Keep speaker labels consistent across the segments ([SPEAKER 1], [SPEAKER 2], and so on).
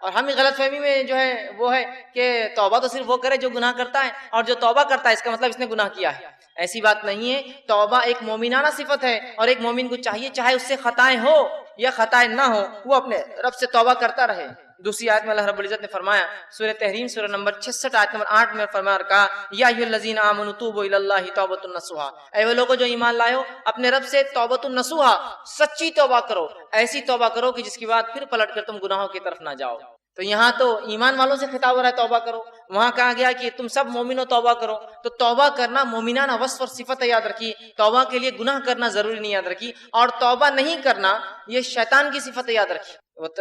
[SPEAKER 1] اور ہم غلط فہمی میں جو ہے وہ ہے کہ توبہ تو صرف وہ کرے جو گناہ کرتا ہے، اور جو توبہ کرتا ہے اس کا مطلب اس نے گناہ کیا ہے۔ ایسی بات نہیں ہے، توبہ ایک مومنانہ صفت ہے، اور ایک مومن کو چاہیے چاہے اس سے خطائیں ہو یا خطائیں نہ ہو وہ اپنے رب سے توبہ کرتا رہے۔ دوسری آیت میں اللہ رب العزت نے فرمایا، سورہ تحریم سورہ نمبر 66 آیت نمبر 8 میں فرمایا اور کہا یا ایھا الذین آمنوا توبوا الی اللہ توبۃ نصوحا، اے وہ لوگوں جو ایمان لائے ہو اپنے رب سے توبۃ نصوحا، سچی توبہ کرو، ایسی توبہ کرو کہ جس کے بعد پھر پلٹ کر تم گناہوں کی طرف نہ جاؤ۔ تو یہاں تو ایمان والوں سے خطاب ہو رہا ہے توبہ کرو، وہاں کہا گیا کہ تم سب مومنوں توبہ کرو۔ تو توبہ کرنا مومنانہ وصف اور صفت ہے، یاد رکھیے۔ توبہ کے لیے گناہ کرنا ضروری نہیں، یاد رکھیے، اور توبہ نہیں کرنا یہ شیطان کی صفت ہے، یاد رکھیے۔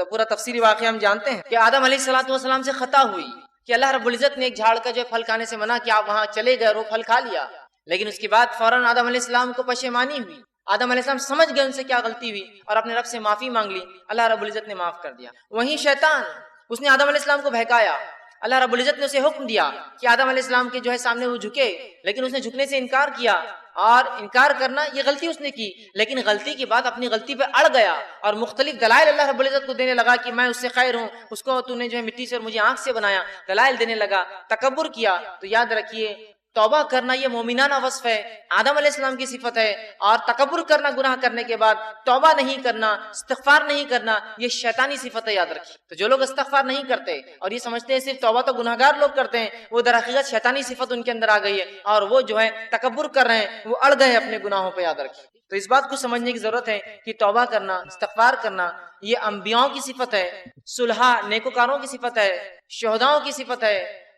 [SPEAKER 1] پورا تفصیلی واقعہ ہم جانتے ہیں کہ آدم علیہ السلام سے خطا ہوئی کہ اللہ رب العزت نے ایک جھاڑ کا جو پھل کھانے سے منع کیا، آپ وہاں چلے گئے اور وہ پھل کھا لیا، لیکن اس کے بعد فوراً آدم علیہ السلام کو پشیمانی ہوئی۔ آدم علیہ السلام سمجھ گئے ان سے کیا غلطی ہوئی اور اپنے رب سے معافی مانگ لی، اللہ رب العزت نے معاف کر دیا۔ وہیں شیطان، اس نے آدم علیہ السلام کو بہکایا، اللہ رب العزت نے اسے حکم دیا کہ آدم علیہ السلام کے جو ہے سامنے وہ جھکے، لیکن اس نے جھکنے سے انکار کیا، اور انکار کرنا یہ غلطی اس نے کی، لیکن غلطی کے بعد اپنی غلطی پہ اڑ گیا اور مختلف دلائل اللہ رب العزت کو دینے لگا کہ میں اس سے خیر ہوں، اس کو تو نے جو ہے مٹی سے اور مجھے آنکھ سے بنایا، دلائل دینے لگا، تکبر کیا۔ تو یاد رکھیے توبہ کرنا یہ مومنانہ وصف ہے، آدم علیہ السلام کی صفت ہے، اور تکبر کرنا گناہ کرنے کے بعد توبہ نہیں کرنا، استغفار نہیں کرنا، یہ شیطانی صفت ہے، یاد رکھیے۔ تو جو لوگ استغفار نہیں کرتے اور یہ سمجھتے ہیں صرف توبہ تو گناہگار لوگ کرتے ہیں، وہ در حقیقت شیطانی صفت ان کے اندر آ گئی ہے، اور وہ جو ہے تکبر کر رہے ہیں، وہ اڑ گئے اپنے گناہوں پہ، یاد رکھیے۔ تو اس بات کو سمجھنے کی ضرورت ہے کہ توبہ کرنا، استغفار کرنا یہ انبیاؤں کی صفت ہے، صلحاء نیکوکاروں کی صفت ہے، شہداؤں کی صفت ہے،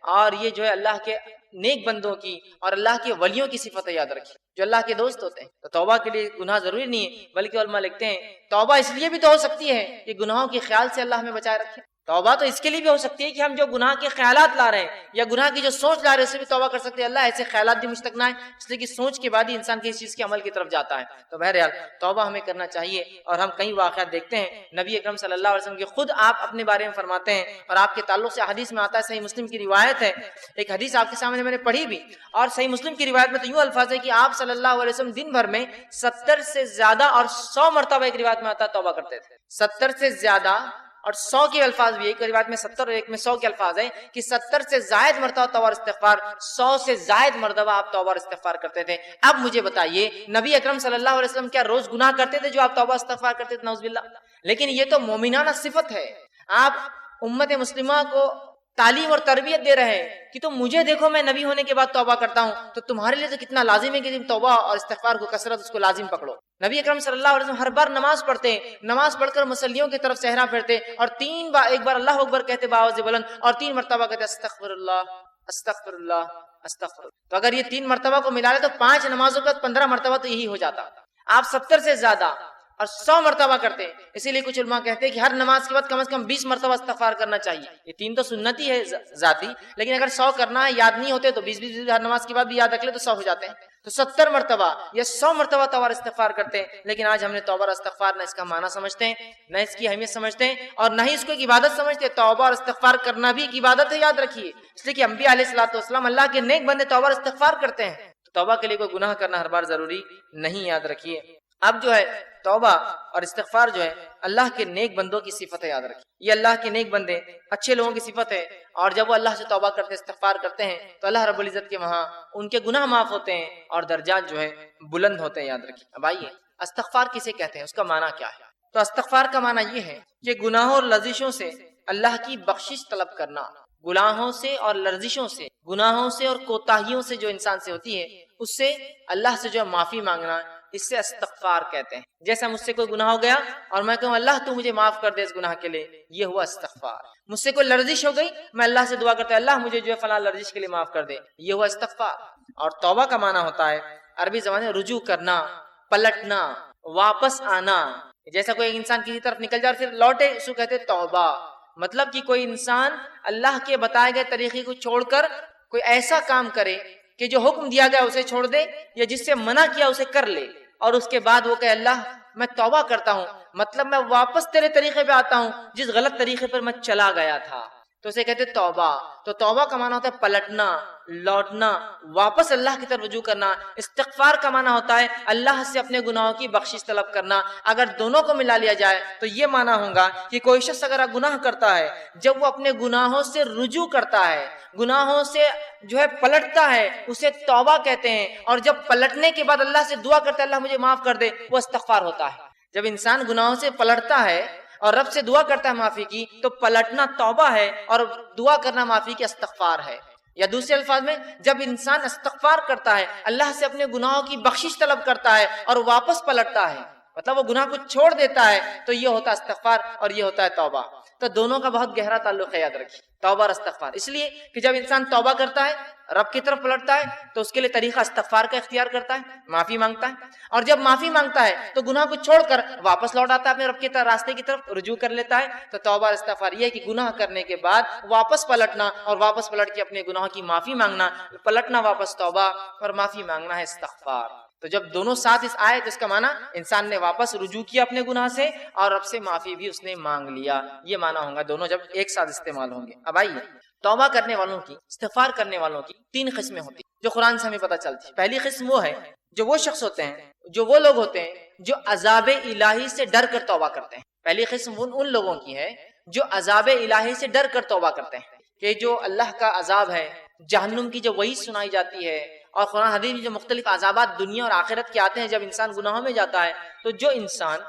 [SPEAKER 1] اور یہ جو ہے اللہ کے نیک بندوں کی اور اللہ کے ولیوں کی صفت ہے، یاد رکھیے، جو اللہ کے دوست ہوتے ہیں۔ تو توبہ کے لیے گناہ ضروری نہیں ہے، بلکہ علماء لکھتے ہیں توبہ اس لیے بھی تو ہو سکتی ہے کہ گناہوں کے خیال سے اللہ ہمیں بچائے رکھے۔ توبہ تو اس کے لیے بھی ہو سکتی ہے کہ ہم جو گناہ کے خیالات لا رہے ہیں یا گناہ کی جو سوچ لا رہے ہیں اس سے بھی توبہ کر سکتے ہیں، اللہ ایسے خیالات بھی مجھ تک نہ آئے، اس لیے کہ سوچ کے بعد ہی انسان کسی چیز کے عمل کی طرف جاتا ہے۔ تو بہرحال توبہ ہمیں کرنا چاہیے، اور ہم کئی واقعات دیکھتے ہیں نبی اکرم صلی اللہ علیہ وسلم کے خود آپ اپنے بارے میں فرماتے ہیں، اور آپ کے تعلق سے حدیث میں آتا ہے، صحیح مسلم کی روایت ہے، ایک حدیث آپ کے سامنے میں نے پڑھی بھی، اور صحیح مسلم کی روایت میں تو یوں الفاظ ہے کہ آپ صلی اللہ علیہ وسلم دن بھر میں 70 سے زیادہ اور 100 مرتبہ، ایک روایت میں آتا ہے، توبہ کرتے تھے۔ 70 سے زیادہ اور 100 کے الفاظ بھی، ایک روایت میں 70 اور ایک میں 100 کے الفاظ ہیں کہ 70 سے زائد مرتبہ توبہ اور استغفار، 100 سے زائد مرتبہ آپ توبہ اور استغفار کرتے تھے۔ اب مجھے بتائیے نبی اکرم صلی اللہ علیہ وسلم کیا روز گناہ کرتے تھے جو آپ توبہ استغفار کرتے تھے؟ نعوذ باللہ۔ لیکن یہ تو مومنانہ صفت ہے، آپ امت مسلمہ کو تعلیم اور تربیت دے رہے ہیں کہ تم مجھے دیکھو میں نبی ہونے کے بعد توبہ کرتا ہوں، تو تمہارے لیے تو کتنا لازم ہے کہ تم توبہ اور استغفار کو کثرت اس کو لازم پکڑو۔ نبی اکرم صلی اللہ علیہ وسلم ہر بار نماز پڑھتے، نماز پڑھ کر مصلیوں کی طرف صحرا پھیرتے، اور 3 بار، ایک بار اللہ اکبر کہتے باوز بلند، اور 3 مرتبہ کہتے استغفر اللہ استغفر اللہ استغفر اللہ۔ تو اگر یہ 3 مرتبہ کو ملا لے تو 5 نمازوں کے بعد 15 مرتبہ تو یہی ہو جاتا۔ آپ 70 سے زیادہ اور 100 مرتبہ کرتے ہیں، اسی لیے کچھ علماء کہتے ہیں کہ ہر نماز کے بعد کم از کم 20 مرتبہ استغفار کرنا چاہیے۔ یہ 3 تو سنتی ہے ذاتی، لیکن اگر 100 کرنا ہے، یاد نہیں ہوتے تو 20 ہر نماز کے بعد بھی یاد رکھ لے تو 100 ہو جاتے ہیں۔ تو 70 مرتبہ یا 100 مرتبہ توبہ اور استغفار کرتے ہیں، لیکن آج ہم نے توبہ اور استغفار نہ اس کا معنی سمجھتے ہیں، نہ اس کی اہمیت سمجھتے ہیں، اور نہ ہی اس کو ایک عبادت سمجھتے ہیں۔ توبہ اور استغفار کرنا بھی ایک عبادت ہے، یاد رکھیے، اس لیے کہ انبیاء علیہ الصلوۃ والسلام اللہ کے نیک بندے توبہ اور استغفار کرتے ہیں۔ تو توبہ کے لیے کوئی گناہ کرنا ہر بار ضروری نہیں، یاد رکھیے۔ اب جو ہے توبہ اور استغفار جو ہے اللہ کے نیک بندوں کی صفت ہے، یاد رکھیے، یہ اللہ کے نیک بندے اچھے لوگوں کی صفت ہے، اور جب وہ اللہ سے توبہ کرتے استغفار کرتے ہیں تو اللہ رب العزت کے وہاں ان کے گناہ معاف ہوتے ہیں اور درجات جو ہے بلند ہوتے ہیں، یاد رکھیے۔ اب آئیے استغفار کسے کہتے ہیں، اس کا معنی کیا ہے؟ تو استغفار کا معنی یہ ہے کہ گناہوں اور لرزشوں سے اللہ کی بخشش طلب کرنا، گناہوں سے اور لرزشوں سے، گناہوں سے اور کوتاہیوں سے جو انسان سے ہوتی ہے، اس سے اللہ سے جو ہے معافی مانگنا، اس سے استغفار کہتے ہیں۔ جیسا مجھ سے کوئی گناہ ہو گیا اور میں کہوں اللہ تو مجھے معاف کر دے اس گناہ کے لیے، یہ ہوا استغفار۔ مجھ سے کوئی لرزش ہو گئی، میں اللہ سے دعا کرتا ہوں اللہ مجھے جو ہے فلاں لرزش کے لیے معاف کر دے، یہ ہوا استغفار۔ اور توبہ کا معنی ہوتا ہے عربی زبان میں رجوع کرنا، پلٹنا، واپس آنا۔ جیسا کوئی انسان کسی طرف نکل جائے اور پھر لوٹے، اس کو کہتے ہیں توبہ۔ مطلب کہ کوئی انسان اللہ کے بتائے گئے طریقے کو چھوڑ کر کوئی ایسا کام کرے کہ جو حکم دیا گیا اسے چھوڑ دے، یا جس سے منع کیا اسے کر لے، اور اس کے بعد وہ کہے اللہ میں توبہ کرتا ہوں، مطلب میں واپس تیرے طریقے پہ آتا ہوں جس غلط طریقے پر میں چلا گیا تھا۔ تو اسے کہتے توبہ. تو توبہ کا معنی ہوتا ہے پلٹنا، لوٹنا، واپس اللہ کی طرف رجوع کرنا. استغفار کا معنی ہوتا ہے اللہ سے اپنے گناہوں کی بخشش طلب کرنا. اگر دونوں کو ملا لیا جائے تو یہ معنی ہوگا کہ کوئی شخص اگر گناہ کرتا ہے، جب وہ اپنے گناہوں سے رجوع کرتا ہے، گناہوں سے پلٹتا ہے، اسے توبہ کہتے ہیں. اور جب پلٹنے کے بعد اللہ سے دعا کرتا ہے اللہ مجھے معاف کر دے، وہ استغفار ہوتا ہے. جب انسان گناہوں سے پلٹتا ہے اور رب سے دعا کرتا ہے معافی کی، تو پلٹنا توبہ ہے اور دعا کرنا معافی کی استغفار ہے. یا دوسرے الفاظ میں جب انسان استغفار کرتا ہے، اللہ سے اپنے گناہوں کی بخشش طلب کرتا ہے اور واپس پلٹتا ہے، مطلب وہ گناہ کو چھوڑ دیتا ہے، تو یہ ہوتا ہے استغفار اور یہ ہوتا ہے توبہ. تو دونوں کا بہت گہرا تعلق ہے، یاد رکھیے، توبہ اور استغفار. اس لیے کہ جب انسان توبہ کرتا ہے، رب کی طرف پلٹتا ہے، تو اس کے لیے طریقہ استغفار کا اختیار کرتا ہے، معافی مانگتا ہے. اور جب معافی مانگتا ہے تو گناہ کو چھوڑ کر واپس لوٹ آتا ہے اپنے رب کے راستے کی طرف، رجوع کر لیتا ہے. تو توبہ اور استغفار یہ ہے کہ گناہ کرنے کے بعد واپس پلٹنا اور واپس پلٹ کے اپنے گناہوں کی معافی مانگنا. پلٹنا واپس توبہ اور معافی مانگنا ہے استغفار. تو جب دونوں ساتھ اس آئے تو اس کا معنی انسان نے واپس رجوع کیا اپنے گناہ سے اور رب سے معافی بھی اس نے مانگ لیا. یہ معنی ہوگا دونوں جب ایک ساتھ استعمال ہوں گے. اب آئیے، توبہ کرنے والوں کی، استغفار کرنے والوں کی 3 قسمیں ہوتی ہیں جو قرآن سے ہمیں پتہ چلتی ہے. پہلی قسم وہ ہے جو وہ شخص ہوتے ہیں، جو وہ لوگ ہوتے ہیں جو عذاب الہی سے ڈر کر توبہ کرتے ہیں. پہلی قسم ان لوگوں کی ہے جو عذاب الہی سے ڈر کر توبہ کرتے ہیں، کہ جو اللہ کا عذاب ہے، جہنم کی جو وعید سنائی جاتی ہے اور قرآن حدیث میں جو مختلف عذابات دنیا اور آخرت کے آتے ہیں جب انسان گناہوں میں جاتا ہے، تو جو انسان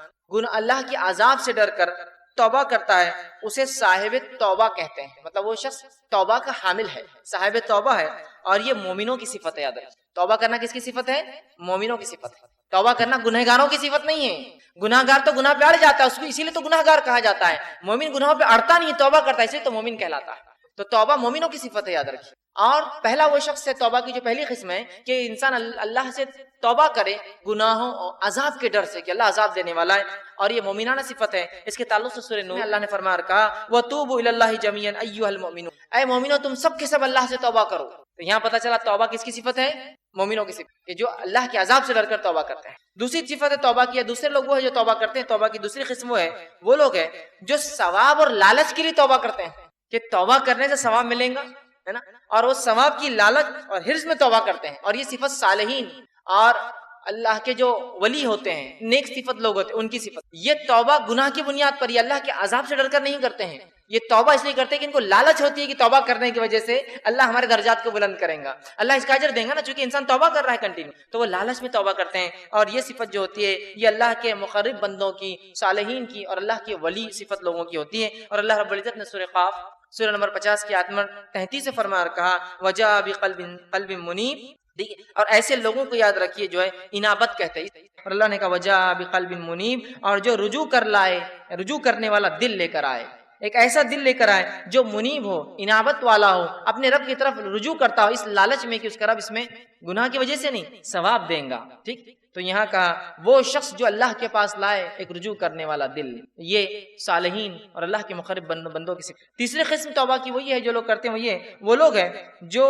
[SPEAKER 1] اللہ کے عذاب سے ڈر کر توبہ کرتا ہے اسے صاحب توبہ کہتے ہیں. مطلب وہ شخص توبہ کا حامل ہے، صاحب توبہ ہے. اور یہ مومنوں کی صفت ہے. یاد رکھیں، توبہ کرنا کس کی صفت ہے؟ مومنوں کی صفت ہے. توبہ کرنا گنہگاروں کی صفت نہیں ہے. گناہگار تو گناہ پہ اڑ جاتا ہے، اس کو اسی لیے تو گناہگار کہا جاتا ہے. مومن گناہوں پہ اڑتا نہیں، توبہ کرتا ہے، اس لیے تو مومن کہلاتا ہے. تو توبہ مومنوں کی صفت ہے، یاد رکھیے. اور پہلا وہ شخص ہے، توبہ کی جو پہلی قسم ہے کہ انسان اللہ سے توبہ کرے گناہوں اور عذاب کے ڈر سے کہ اللہ عذاب دینے والا ہے. اور یہ مومنانہ صفت ہے. اس کے تعلق سے سورہ نور اللہ نے فرمایا اور کہا وَتُوبُوا إِلَى اللَّهِ جَمِيعًا أَيُّهَا الْمُؤْمِنُونَ، اے مومنو تم سب کے سب اللہ سے توبہ کرو. تو یہاں پتہ چلا توبہ کس کی صفت ہے؟ مومنوں کی صفت، کہ جو اللہ کے عذاب سے ڈر کر توبہ کرتے ہیں. دوسری صفت ہے توبہ کی، دوسرے لوگ وہ ہے جو توبہ کرتے ہیں. توبہ کی دوسری قسم وہ لوگ ہیں جو ثواب اور لالچ کے لیے توبہ کرتے ہیں، کہ توبہ کرنے سے ثواب ملے گا، ہے نا، اور وہ ثواب کی لالچ اور حرص میں توبہ کرتے ہیں. اور یہ صفت صالحین اور اللہ کے جو ولی ہوتے ہیں، نیک صفت لوگ ہوتے ہیں، ان کی صفت. یہ توبہ گناہ کی بنیاد پر، یہ اللہ کے عذاب سے ڈر کر نہیں کرتے ہیں. یہ توبہ اس لیے کرتے ہیں کہ ان کو لالچ ہوتی ہے کہ توبہ کرنے کی وجہ سے اللہ ہمارے درجات کو بلند کریں گا، اللہ اس کا اجر دیں گا نا، چونکہ انسان توبہ کر رہا ہے کنٹینیو، تو وہ لالچ میں توبہ کرتے ہیں. اور یہ صفت جو ہوتی ہے یہ اللہ کے مقرب بندوں کی، صالحین کی اور اللہ کے ولی صفت لوگوں کی ہوتی ہے. اور اللہ رب العزت نے سورہ قاف سورہ نمبر 50 کی آیت نمبر 33 سے فرمایا اور کہا وَجَاءَ بِقَلْبٍ مُنِيبٍ. اور ایسے لوگوں کو یاد رکھیے جو ہے انابت کہتے ہیں. اور اللہ نے کہا وَجَاءَ بِقَلْبٍ مُنِيبٍ، اور جو رجوع کر لائے، رجوع کرنے والا دل لے کر آئے، ایک ایسا دل لے کر آئے جو منیب ہو، انابت والا ہو، اپنے رب کی طرف رجوع کرتا ہو، اس لالچ میں کہ اس کا رب اس میں گناہ کی وجہ سے نہیں ثواب دیں گا. ٹھیک، تو یہاں کا وہ شخص جو اللہ کے پاس لائے ایک رجوع کرنے والا دل، یہ صالحین اور اللہ کے مقرب بندوں کی صفت. تیسری قسم توبہ کی وہی ہے جو لوگ کرتے ہیں، وہ لوگ ہیں جو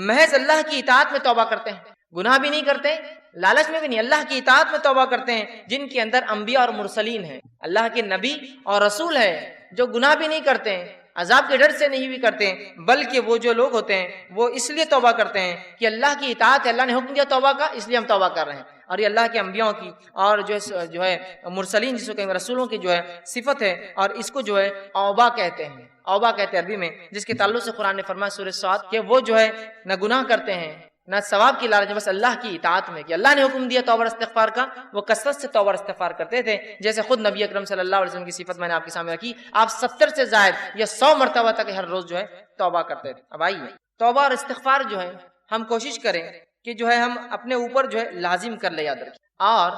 [SPEAKER 1] محض اللہ کی اطاعت میں توبہ کرتے ہیں، گناہ بھی نہیں کرتے، لالچ میں بھی نہیں، اللہ کی اطاعت میں توبہ کرتے ہیں. جن کے اندر انبیاء اور مرسلین ہیں، اللہ کے نبی اور رسول ہے، جو گناہ بھی نہیں کرتے ہیں، عذاب کے ڈر سے نہیں بھی کرتے ہیں، بلکہ وہ جو لوگ ہوتے ہیں وہ اس لیے توبہ کرتے ہیں کہ اللہ کی اطاعت ہے، اللہ نے حکم دیا توبہ کا، اس لیے ہم توبہ کر رہے ہیں. اور یہ اللہ کے انبیاء کی اور جو ہے مرسلین جس کو کہیں رسولوں کی جو ہے صفت ہے. اور اس کو جو ہے اوبا کہتے ہیں، اوبا کہتے ہیں عربی میں، جس کے تعلق سے قرآن نے فرمایا سورہ صاد کہ وہ جو ہے نہ گناہ کرتے ہیں نہ ثواب کی لالچ، بس اللہ کی اطاعت میں، کہ اللہ نے حکم دیا توبہ استغفار کا، وہ کثرت سے توبہ استغفار کرتے تھے. جیسے خود نبی اکرم صلی اللہ علیہ وسلم کی صفت میں نے آپ کے سامنے رکھی، آپ 70 سے زائد یا 100 مرتبہ تک ہر روز جو ہے توبہ کرتے تھے. اب آئیے توبہ اور استغفار جو ہے ہم کوشش کریں کہ جو ہے ہم اپنے اوپر جو ہے لازم کر لے، یاد رکھیں. اور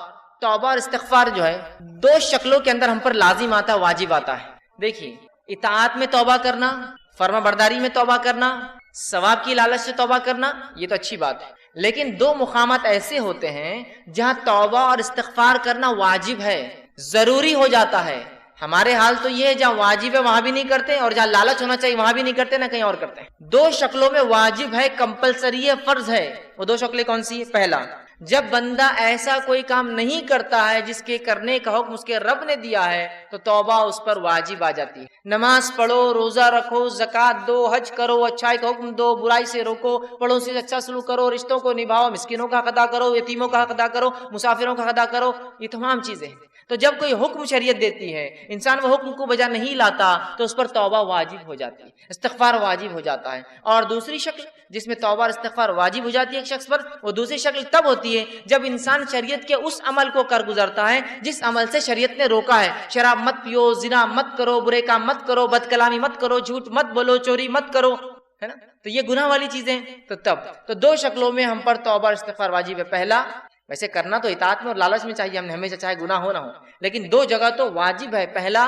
[SPEAKER 1] توبہ اور استغفار جو ہے 2 شکلوں کے اندر ہم پر لازم آتا ہے، واجب آتا ہے. دیکھیے، اطاعت میں توبہ کرنا، فرما برداری میں توبہ کرنا، ثواب کی لالچ سے توبہ کرنا، یہ تو اچھی بات ہے. لیکن 2 مقامات ایسے ہوتے ہیں جہاں توبہ اور استغفار کرنا واجب ہے، ضروری ہو جاتا ہے. ہمارے حال تو یہ ہے جہاں واجب ہے وہاں بھی نہیں کرتے، اور جہاں لالچ ہونا چاہیے وہاں بھی نہیں کرتے، نہ کہیں اور کرتے ہیں. 2 شکلوں میں واجب ہے، کمپلسری ہے، فرض ہے. وہ 2 شکلیں کون سی ہے؟ پہلا، جب بندہ ایسا کوئی کام نہیں کرتا ہے جس کے کرنے کا حکم اس کے رب نے دیا ہے تو توبہ اس پر واجب آ جاتی ہے. نماز پڑھو، روزہ رکھو، زکوٰۃ دو، حج کرو، اچھائی کا حکم دو، برائی سے روکو، پڑوسی سے اچھا سلوک کرو، رشتوں کو نبھاؤ، مسکینوں کا حق ادا کرو، یتیموں کا حق ادا کرو، مسافروں کا حق ادا کرو، یہ تمام چیزیں. تو جب کوئی حکم شریعت دیتی ہے، انسان وہ حکم کو بجا نہیں لاتا تو اس پر توبہ واجب ہو جاتی ہے، استغفار واجب ہو جاتا ہے. اور دوسری شکل جس میں توبہ اور استغفار واجب ہو جاتی ہے ایک شخص پر، وہ دوسری شکل تب ہوتی ہے جب انسان شریعت کے اس عمل کو کر گزرتا ہے جس عمل سے شریعت نے روکا ہے. شراب مت پیو، زنا مت کرو، برے کام مت کرو، بد کلامی مت کرو، جھوٹ مت بولو، چوری مت کرو، ہے نا. تو یہ گناہ والی چیزیں. تو دو شکلوں میں ہم پر توبہ اور استغفار واجب ہے. پہلا، ویسے کرنا تو اطاعت میں اور لالچ میں چاہیے ہم نے ہمیشہ، چاہے گناہ ہو نہ ہو، لیکن دو جگہ تو واجب ہے. پہلا،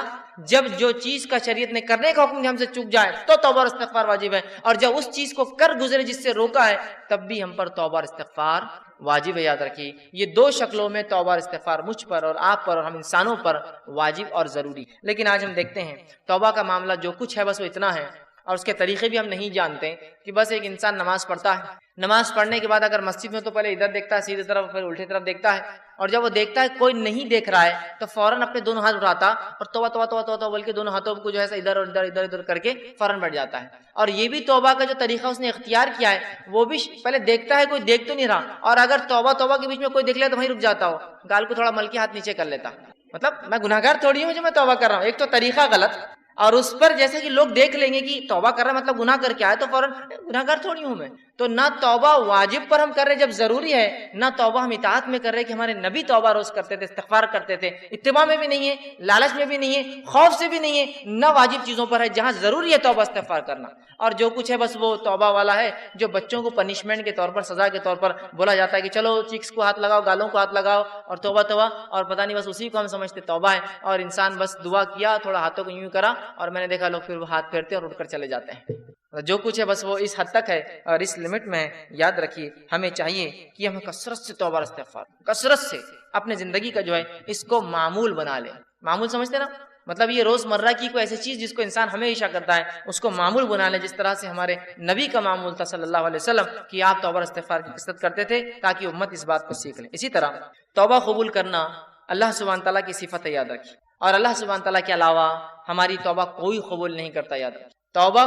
[SPEAKER 1] جب جو چیز کا شریعت نے کرنے کا حکم ہم سے چک جائے تو توبہ اور استغفار واجب ہے، اور جب اس چیز کو کر گزرے جس سے روکا ہے تب بھی ہم پر توبہ اور استغفار واجب ہے. یاد رکھیے یہ دو شکلوں میں توبہ اور استغفار مجھ پر اور آپ پر اور ہم انسانوں پر واجب اور ضروری. لیکن آج ہم دیکھتے ہیں توبہ کا معاملہ جو کچھ ہے بس وہ اتنا ہے، اور اس کے طریقے بھی ہم نہیں جانتے کہ بس ایک انسان نماز پڑھتا ہے، نماز پڑھنے کے بعد اگر مسجد میں تو پہلے ادھر دیکھتا ہے سیدھی طرف، پھر الٹی طرف دیکھتا ہے، اور جب وہ دیکھتا ہے کوئی نہیں دیکھ رہا ہے تو فوراً اپنے دونوں ہاتھ اٹھاتا اور توبہ توبہ توبہ توبہ بول کے دونوں ہاتھوں کو جو ہے ادھر اور ادھر ادھر ادھر کر کے فوراً بیٹھ جاتا ہے. اور یہ بھی توبہ کا جو طریقہ اس نے اختیار کیا ہے وہ بھی پہلے دیکھتا ہے کوئی دیکھ تو نہیں رہا، اور اگر توبہ توبہ کے بیچ میں کوئی دیکھ لے تو وہیں رک جاتا ہو، گال کو تھوڑا مل کے ہاتھ نیچے کر لیتا. مطلب میں گناہگار تھوڑی ہوں جو میں توبہ کر رہا ہوں. ایک تو طریقہ غلط، اور اس پر جیسے کہ لوگ دیکھ لیں گے کہ توبہ کر رہا ہے مطلب گناہ کر کے آئے تو فوراً گناہگار تھوڑی ہوں میں. تو نہ توبہ واجب پر ہم کر رہے جب ضروری ہے، نہ توبہ ہم اطاعت میں کر رہے کہ ہمارے نبی توبہ روز کرتے تھے، استغفار کرتے تھے. اتباع میں بھی نہیں ہے، لالچ میں بھی نہیں ہے، خوف سے بھی نہیں ہے، نہ واجب چیزوں پر ہے جہاں ضروری ہے توبہ استغفار کرنا. اور جو کچھ ہے بس وہ توبہ والا ہے جو بچوں کو پنشمنٹ کے طور پر، سزا کے طور پر بولا جاتا ہے کہ چلو چیکس کو ہاتھ لگاؤ، گالوں کو ہاتھ لگاؤ اور توبہ توبہ، اور پتہ نہیں بس اسی کو ہم سمجھتے توبہ ہے. اور انسان بس دعا کیا، تھوڑا ہاتھوں کو یوں کرا، اور میں نے دیکھا لوگ پھر وہ ہاتھ پھیرتے اور اٹھ کر چلے جاتے ہیں. جو کچھ ہے بس وہ اس حد تک ہے اور اس لمٹ میں. یاد رکھیے ہمیں چاہیے کہ ہم کثرت سے توبہ اور استغفار، کثرت سے اپنے زندگی کا جو ہے اس کو معمول بنا لیں. معمول سمجھتے نا، مطلب یہ روز مرہ کی کوئی ایسی چیز جس کو انسان ہمیشہ کرتا ہے اس کو معمول بنا لے، جس طرح سے ہمارے نبی کا معمول تھا صلی اللہ علیہ وسلم کہ آپ توبہ اور استغفار کی کثرت کرتے تھے تاکہ امت اس بات کو سیکھ لے. اسی طرح توبہ قبول کرنا اللہ سبحانہ تعالیٰ کی صفت ہے، یاد رکھیے. اور اللہ سبحانہ تعالیٰ کے علاوہ ہماری توبہ کوئی قبول نہیں کرتا. یاد رکھیے توبہ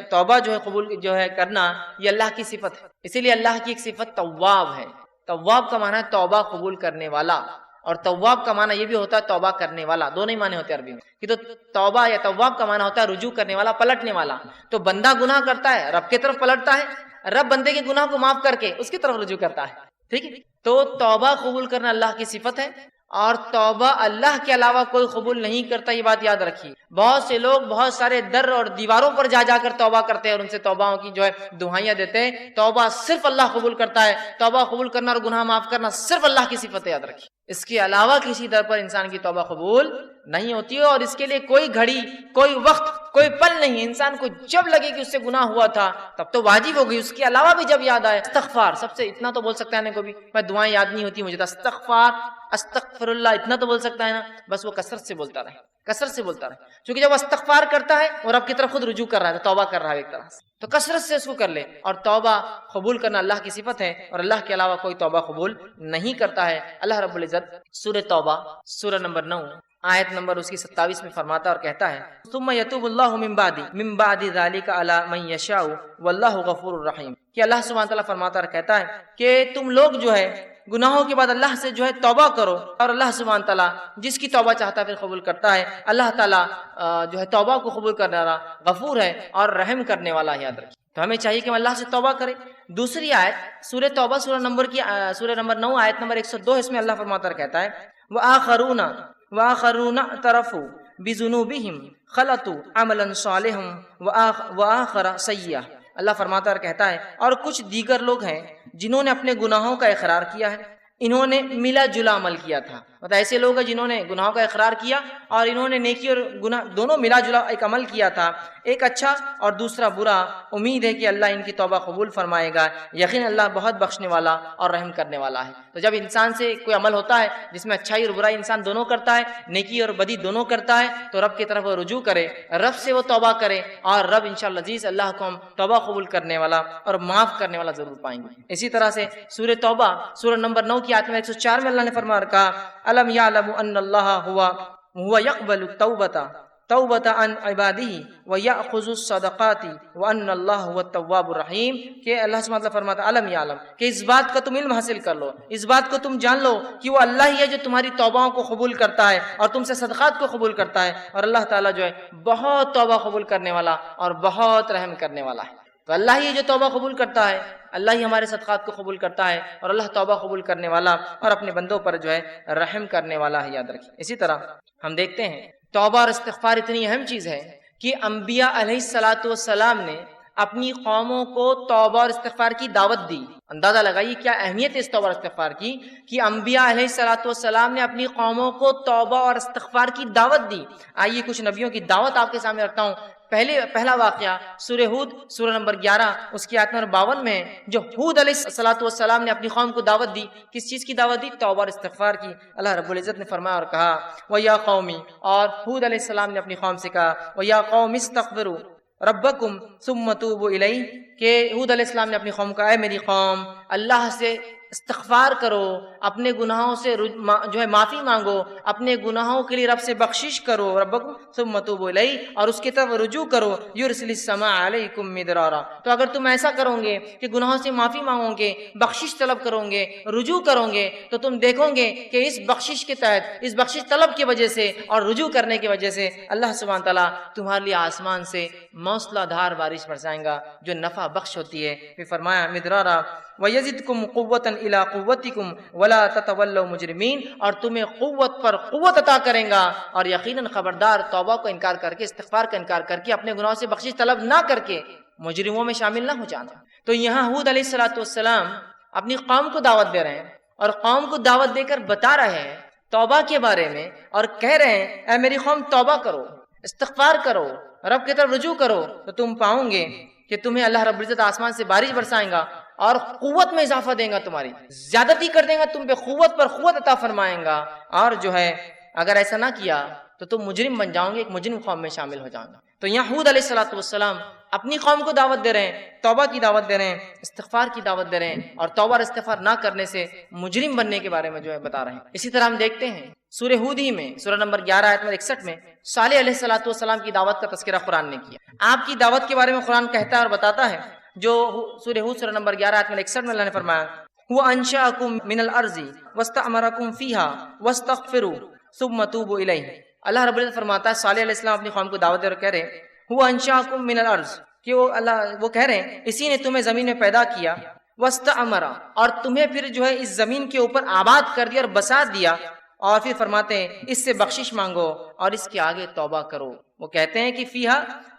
[SPEAKER 1] توبہ قبول کرنا یہ اللہ کی صفت ہے. اسی لیے اللہ کی ایک صفت تواب ہے. تواب کا معنی ہے توبہ قبول کرنے والا، اور تواب کا معنی یہ بھی ہوتا ہے توبہ کرنے والا. دونوں ہی معنی ہوتے ہیں عربی میں کہ تو توبہ یا تواب کا معنی ہوتا ہے رجوع کرنے والا، پلٹنے والا. تو بندہ گناہ کرتا ہے، رب کی طرف پلٹتا ہے، رب بندے کے گناہ کو معاف کر کے اس کی طرف رجوع کرتا ہے. ٹھیک ہے، تو توبہ قبول کرنا اللہ کی صفت ہے، اور توبہ اللہ کے علاوہ کوئی قبول نہیں کرتا. یہ بات یاد رکھیے. بہت سے لوگ بہت سارے در اور دیواروں پر جا جا کر توبہ کرتے ہیں اور ان سے توبہوں کی جو ہے دعائیاں دیتے ہیں. توبہ صرف اللہ قبول کرتا ہے. توبہ قبول کرنا اور گناہ معاف کرنا صرف اللہ کی صفت ہے، یاد رکھیے. اس کے علاوہ کسی در پر انسان کی توبہ قبول نہیں ہوتی ہے، اور اس کے لیے کوئی گھڑی، کوئی وقت، کوئی پل نہیں. انسان کو جب لگے کہ اس سے گناہ ہوا تھا تب تو واجب ہو گئی، اس کے علاوہ بھی جب یاد آئے. استغفار سب سے اتنا تو بول سکتا ہے نا، کو بھی میں دعائیں یاد نہیں ہوتی مجھے، استغفار استغفر اللہ اتنا تو بول سکتا ہے نا، بس وہ کثرت سے بولتا رہے، کثرت سے بولتا رہے. کیونکہ جب استغفار کرتا ہے اور رب کی طرف خود رجوع کر رہا ہے، توبہ کر رہا ہے ایک طرح سے، تو کثرت سے اس کو کر لے. اور توبہ قبول کرنا اللہ کی صفت ہے، اور اللہ کے علاوہ کوئی توبہ قبول نہیں کرتا ہے. اللہ رب العزت سورہ توبہ سورہ نمبر 9 آیت نمبر اس کی 27 میں فرماتا اور کہتا ہے ثم یتوب اللہ من بعد ذلک علی من یشاء واللہ غفور الرحیم. کہ اللہ سبحانہ تعالیٰ فرماتا اور کہتا ہے کہ تم لوگ جو ہے گناہوں کے بعد اللہ سے جو ہے توبہ کرو، اور اللہ سبحانہ تعالیٰ جس کی توبہ چاہتا ہے پھر قبول کرتا ہے. اللہ تعالیٰ جو ہے توبہ کو قبول کرنے والا غفور ہے اور رحم کرنے والا. یاد رکھیں تو ہمیں چاہیے کہ ہم اللہ سے توبہ کریں. دوسری آیت سورہ توبہ سورہ نمبر 9 آیت نمبر 102 اس میں اللہ فرماتا اور کہتا ہے وآخرون اعترفوا بذنوبہم خلطوا عملا صالحا وآخر سیئا. اللہ فرماتا اور کہتا ہے اور کچھ دیگر لوگ ہیں جنہوں نے اپنے گناہوں کا اقرار کیا ہے، انہوں نے ملا جلا عمل کیا تھا، مطلب ایسے لوگ ہیں جنہوں نے گناہوں کا اقرار کیا اور انہوں نے نیکی اور گناہ دونوں ملا جلا ایک عمل کیا تھا، ایک اچھا اور دوسرا برا۔ امید ہے کہ اللہ ان کی توبہ قبول فرمائے گا، یقین اللہ بہت بخشنے والا اور رحم کرنے والا ہے۔ تو جب انسان سے کوئی عمل ہوتا ہے جس میں اچھائی اور برائی انسان دونوں کرتا ہے، نیکی اور بدی دونوں کرتا ہے، تو رب کی طرف وہ رجوع کرے، رب سے وہ توبہ کرے، اور رب انشاءاللہ عزیز اللہ کو ہم توبہ قبول کرنے والا اور معاف کرنے والا ضرور پائیں گے۔ اسی طرح سے سورہ توبہ سورہ نمبر 9 کی آیت نمبر 104 میں اللہ نے فرما رکھا، الم یعلم ان اللہ هو يقبل التوبۃ عن عباده ويأخذ الصدقات وان اللہ هو التواب الرحیم، کہ اللہ سبحانہ وتعالی فرماتا ہے الم یعلم، کہ اس بات کا تم علم حاصل کر لو، اس بات کو تم جان لو کہ وہ اللہ ہی ہے جو تمہاری توباؤں کو قبول کرتا ہے اور تم سے صدقات کو قبول کرتا ہے، اور اللہ تعالیٰ جو ہے بہت توبہ قبول کرنے والا اور بہت رحم کرنے والا ہے۔ تو اللہ ہی جو توبہ قبول کرتا ہے، اللہ ہی ہمارے صدقات کو قبول کرتا ہے، اور اللہ توبہ قبول کرنے والا اور اپنے بندوں پر جو ہے رحم کرنے والا ہے، یاد رکھیں۔ اسی طرح ہم دیکھتے ہیں توبہ اور استغفار اتنی اہم چیز ہے کہ انبیاء علیہ الصلاۃ والسلام نے اپنی قوموں کو توبہ اور استغفار کی دعوت دی۔ اندازہ لگائیے کیا اہمیت ہے اس توبہ اور استغفار کی، کہ انبیاء علیہ الصلاۃ والسلام نے اپنی قوموں کو توبہ اور استغفار کی دعوت دی۔ آئیے کچھ نبیوں کی دعوت آپ کے سامنے رکھتا ہوں۔ پہلا واقعہ سورہ ہود سورہ نمبر 11 اس کی آیت نمبر 52 میں ہے، جو ہود علیہ الصلاۃ والسلام نے اپنی قوم کو دعوت دی۔ کس چیز کی دعوت دی؟ توبہ اور استغفار کی۔ اللہ رب العزت نے فرمایا اور کہا وَيَا قَوْمِ، اور ہود علیہ السلام نے اپنی قوم سے کہا وَيَا قَوْمِ اسْتَغْفِرُوا رَبَّكُمْ ثُمَّ تُوبُوا إِلَيْهِ، کہ ہود علیہ السلام نے اپنی قوم کو، اے میری قوم اللہ سے استغفار کرو، اپنے گناہوں سے جو ہے معافی مانگو، اپنے گناہوں کے لیے رب سے بخشش کرو، ربکم ثم توبوا الیہ، اور اس کی طرف رجوع کرو، یرسل السماء علیکم مدرارا۔ تو اگر تم ایسا کرو گے کہ گناہوں سے معافی مانگو گے، بخشش طلب کرو گے، رجوع کرو گے، تو تم دیکھو گے کہ اس بخشش کے تحت، اس بخشش طلب کی وجہ سے اور رجوع کرنے کی وجہ سے اللہ سبحانہ تعالیٰ تمہارے لیے آسمان سے موسلا دھار بارش برسائیں گا جو نفع بخش ہوتی ہے۔ پھر فرمایا مدرارا وَيَزِدْكُمْ قُوَّةً إِلَىٰ قُوَّتِكُمْ وَلَا تَتَوَلَّوْا مُجْرِمِينَ، اور تمہیں قوت پر قوت عطا کریں گا، اور یقیناً خبردار توبہ کو انکار کر کے، استغفار کا انکار کر کے، اپنے گناہوں سے بخشش طلب نہ کر کے مجرموں میں شامل نہ ہو جانا۔ تو یہاں ہود علیہ الصلوۃ والسلام اپنی قوم کو دعوت دے رہے ہیں، اور قوم کو دعوت دے کر بتا رہے ہیں توبہ کے بارے میں، اور کہہ رہے ہیں اے میری قوم توبہ کرو، استغفار کرو، رب کی طرف رجوع کرو، تو تم پاؤں گے کہ تمہیں اللہ رب العزت آسمان سے بارش برسائیں گا اور قوت میں اضافہ دیں گا، تمہاری زیادتی کر دیں گا، تم پہ قوت پر قوت عطا فرمائیں گا، اور جو ہے اگر ایسا نہ کیا تو تم مجرم بن جاؤ گے، ایک مجرم قوم میں شامل ہو جاؤ گا۔ تو یہاں ہود علیہ الصلوۃ والسلام اپنی قوم کو دعوت دے رہے ہیں، توبہ کی دعوت دے رہے ہیں، استغفار کی دعوت دے رہے ہیں، اور توبہ اور استغفار نہ کرنے سے مجرم بننے کے بارے میں جو ہے بتا رہے ہیں۔ اسی طرح ہم دیکھتے ہیں سورہ ہود ہی میں سورہ نمبر 11 آیت نمبر 61 میں صالح علیہ الصلوۃ والسلام کی دعوت کا تذکرہ قرآن نے کیا۔ آپ کی دعوت کے بارے میں قرآن کہتا ہے اور بتاتا ہے، جو سورہ ہود سورہ نمبر 11 آیت نمبر 61 میں اللہ نے فرمایا وَأَنشَأَكُم مِّنَ الْأَرْضِ وَاسْتَعْمَرَكُم فِيهَا وَاسْتَغْفِرُوا ثُمَّ تُوبُوا إِلَيْهِ۔ اللہ رب العزت فرماتا ہے صالح علیہ السلام اپنی قوم کو دعوت دے اور کہہ رہے ہیں وَأَنشَأَكُم مِّنَ الْأَرْضِ، کہ وہ کہہ رہے ہیں اسی نے تمہیں زمین میں پیدا کیا، وَاسْتَعْمَرَ، اور تمہیں پھر جو ہے اس زمین کے اوپر آباد کر دیا اور بسا دیا، اور پھر فرماتے ہیں اس سے بخشش مانگو اور اس کے آگے توبہ کرو۔ وہ کہتے ہیں کہ فیہا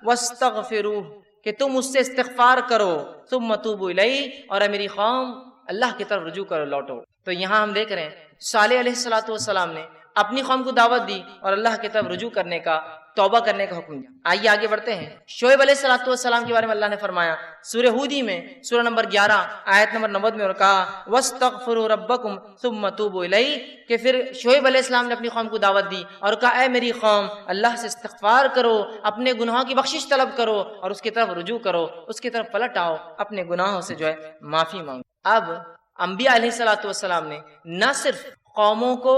[SPEAKER 1] واستغفروا، کہ تم اس سے استغفار کرو، ثم توبوا الیہ، اور اے میری قوم اللہ کی طرف رجوع کرو، لوٹو۔ تو یہاں ہم دیکھ رہے ہیں صالح علیہ الصلوۃ والسلام نے اپنی قوم کو دعوت دی اور اللہ کی طرف رجوع کرنے کا، توبہ کرنے کا حکم دیا۔ آئیے آگے بڑھتے ہیں۔ شعیب علیہ الصلوۃ والسلام کے بارے میں اللہ نے فرمایا سورہ ہود ہی میں سورہ نمبر 11 آیت نمبر 90 میں، اور کہا وَاسْتَغْفِرُوا رَبَّكُمْ ثُمَّ تُوبُوا إِلَيْهِ، کہ پھر شعیب علیہ السلام نے اپنی قوم کو دعوت دی اور کہا اے میری قوم اللہ سے استغفار کرو، اپنے گناہوں کی بخشش طلب کرو اور اس کی طرف رجوع کرو، اس کی طرف پلٹ آؤ، اپنے گناہوں سے جو ہے معافی مانگو۔ اب انبیاء علیہ الصلوۃ والسلام نے نہ صرف قوموں کو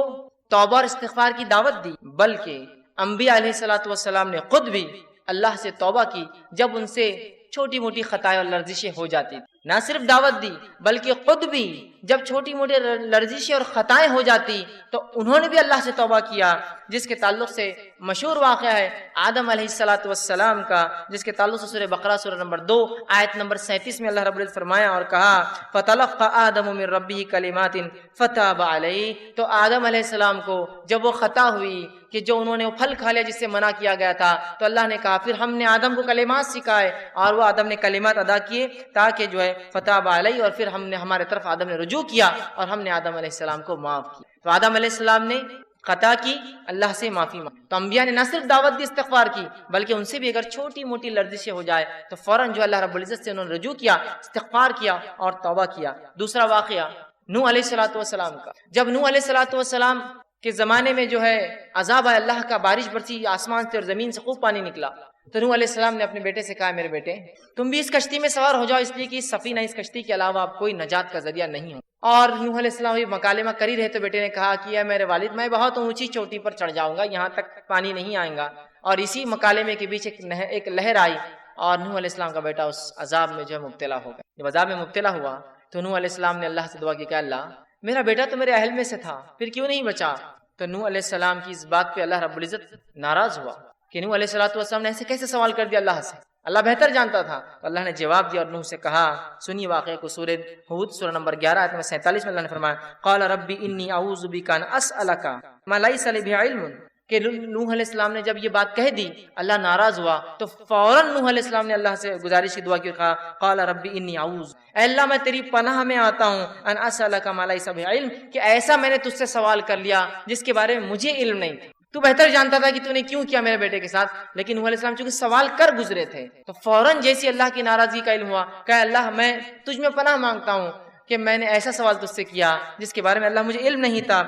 [SPEAKER 1] توبہ اور استغفار کی دعوت دی، بلکہ انبیاء علیہ الصلوۃ والسلام نے خود بھی اللہ سے توبہ کی جب ان سے چھوٹی موٹی خطائیں اور لرزشیں ہو جاتی تھی۔ نہ صرف دعوت دی بلکہ خود بھی جب چھوٹی موٹی لرزشیں اور خطائیں ہو جاتی تو انہوں نے بھی اللہ سے توبہ کیا، جس کے تعلق سے مشہور واقعہ ہے آدم علیہ الصلوۃ والسلام کا، جس کے تعلق سے سورہ بقرہ سورہ نمبر 2 آیت نمبر 37 میں اللہ رب العزت فرمایا اور کہا فَتَلَقَّى آدَمُ مِن رَبِّهِ كَلِمَاتٍ فَتَابَ عَلَيْهِ، تو آدم علیہ السلام کو جب وہ خطا ہوئی کہ جو انہوں نے وہ پھل کھا لیا جس سے منع کیا گیا تھا، تو اللہ نے کہا پھر ہم نے آدم کو کلمات سکھائے اور وہ آدم نے کلمات ادا کیے تاکہ جو ہے فتاب علیہ، اور پھر ہم نے ہمارے طرف آدم نے رجوع کیا اور ہم نے آدم علیہ السلام کو معاف کیا۔ تو آدم علیہ السلام نے خطا کی، اللہ سے معافی مانگی، تو انبیاء نے نہ صرف دعوت دی استغفار کی، بلکہ ان سے بھی اگر چھوٹی موٹی لرزشیں ہو جائے تو فوراً جو اللہ رب العزت سے انہوں نے رجوع کیا، استغفار کیا اور توبہ کیا۔ دوسرا واقعہ نوح علیہ السلام کا، جب نوح علیہ السلام کے زمانے میں جو ہے عذاب آیا، اللہ کا بارش برسی آسمان سے اور زمین سے خوب پانی نکلا، تو نوح علیہ السلام نے اپنے بیٹے سے کہا میرے بیٹے تم بھی اس کشتی میں سوار ہو جاؤ، اس لیے کہ اس سفینہ، اس کشتی کے علاوہ آپ کوئی نجات کا ذریعہ نہیں ہو۔ اور نوح علیہ السلام یہ مکالمہ کر ہی رہے تو بیٹے نے کہا کہ اے میرے والد میں بہت اونچی چوٹی پر چڑھ جاؤں گا، یہاں تک پانی نہیں آئے گا۔ اور اسی مکالمے کے بیچ ایک لہر آئی اور نوح علیہ السلام کا بیٹا اس عذاب میں جو ہے مبتلا ہو گیا۔ جب عذاب میں مبتلا ہوا تو نوح علیہ السلام نے اللہ سے دعا کی کہ اللہ میرا بیٹا تو میرے اہل میں سے تھا، پھر کیوں نہیں بچا؟ تو نوح علیہ السلام کی اس بات پہ اللہ رب العزت ناراض ہوا کہ نوح علیہ السلام نے ایسے کیسے سوال کر دیا اللہ سے، اللہ بہتر جانتا تھا۔ تو اللہ نے جواب دیا اور نوح سے کہا، سنی واقعے کو، سورہ ہود سورہ نمبر 11 آیت نمبر 47 میں اللہ نے فرمایا قال ربی انی اعوذ بک ان اسالک ما لیس لی بہ علم، کہ نوح علیہ السلام نے جب یہ بات کہہ دی اللہ ناراض ہوا، تو فوراً نوح علیہ السلام نے اللہ سے گزارش کی دعا کی، کہا قال ربی انی اعوذ، اے اللہ میں تیری پناہ میں آتا ہوں، ان اسالک ما لیس بہ علم، کہ ایسا میں نے تجھ سے سوال کر لیا جس کے بارے میں مجھے علم نہیں تھا، تو بہتر جانتا تھا کہ تو نے کیوں کیا میرے بیٹے کے ساتھ، لیکن نوح علیہ السلام چونکہ سوال کر گزرے تھے تو فوراً جیسی اللہ کی ناراضگی کا علم ہوا کہ اللہ میں تجھ میں پناہ مانگتا ہوں کہ میں نے ایسا سوال تجھ سے کیا جس کے بارے میں اللہ مجھے علم نہیں تھا۔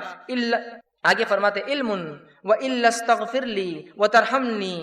[SPEAKER 1] آگے فرماتے علم وَإِلَّا اسْتَغْفِرْ لِي وَتَرْحَمْنِي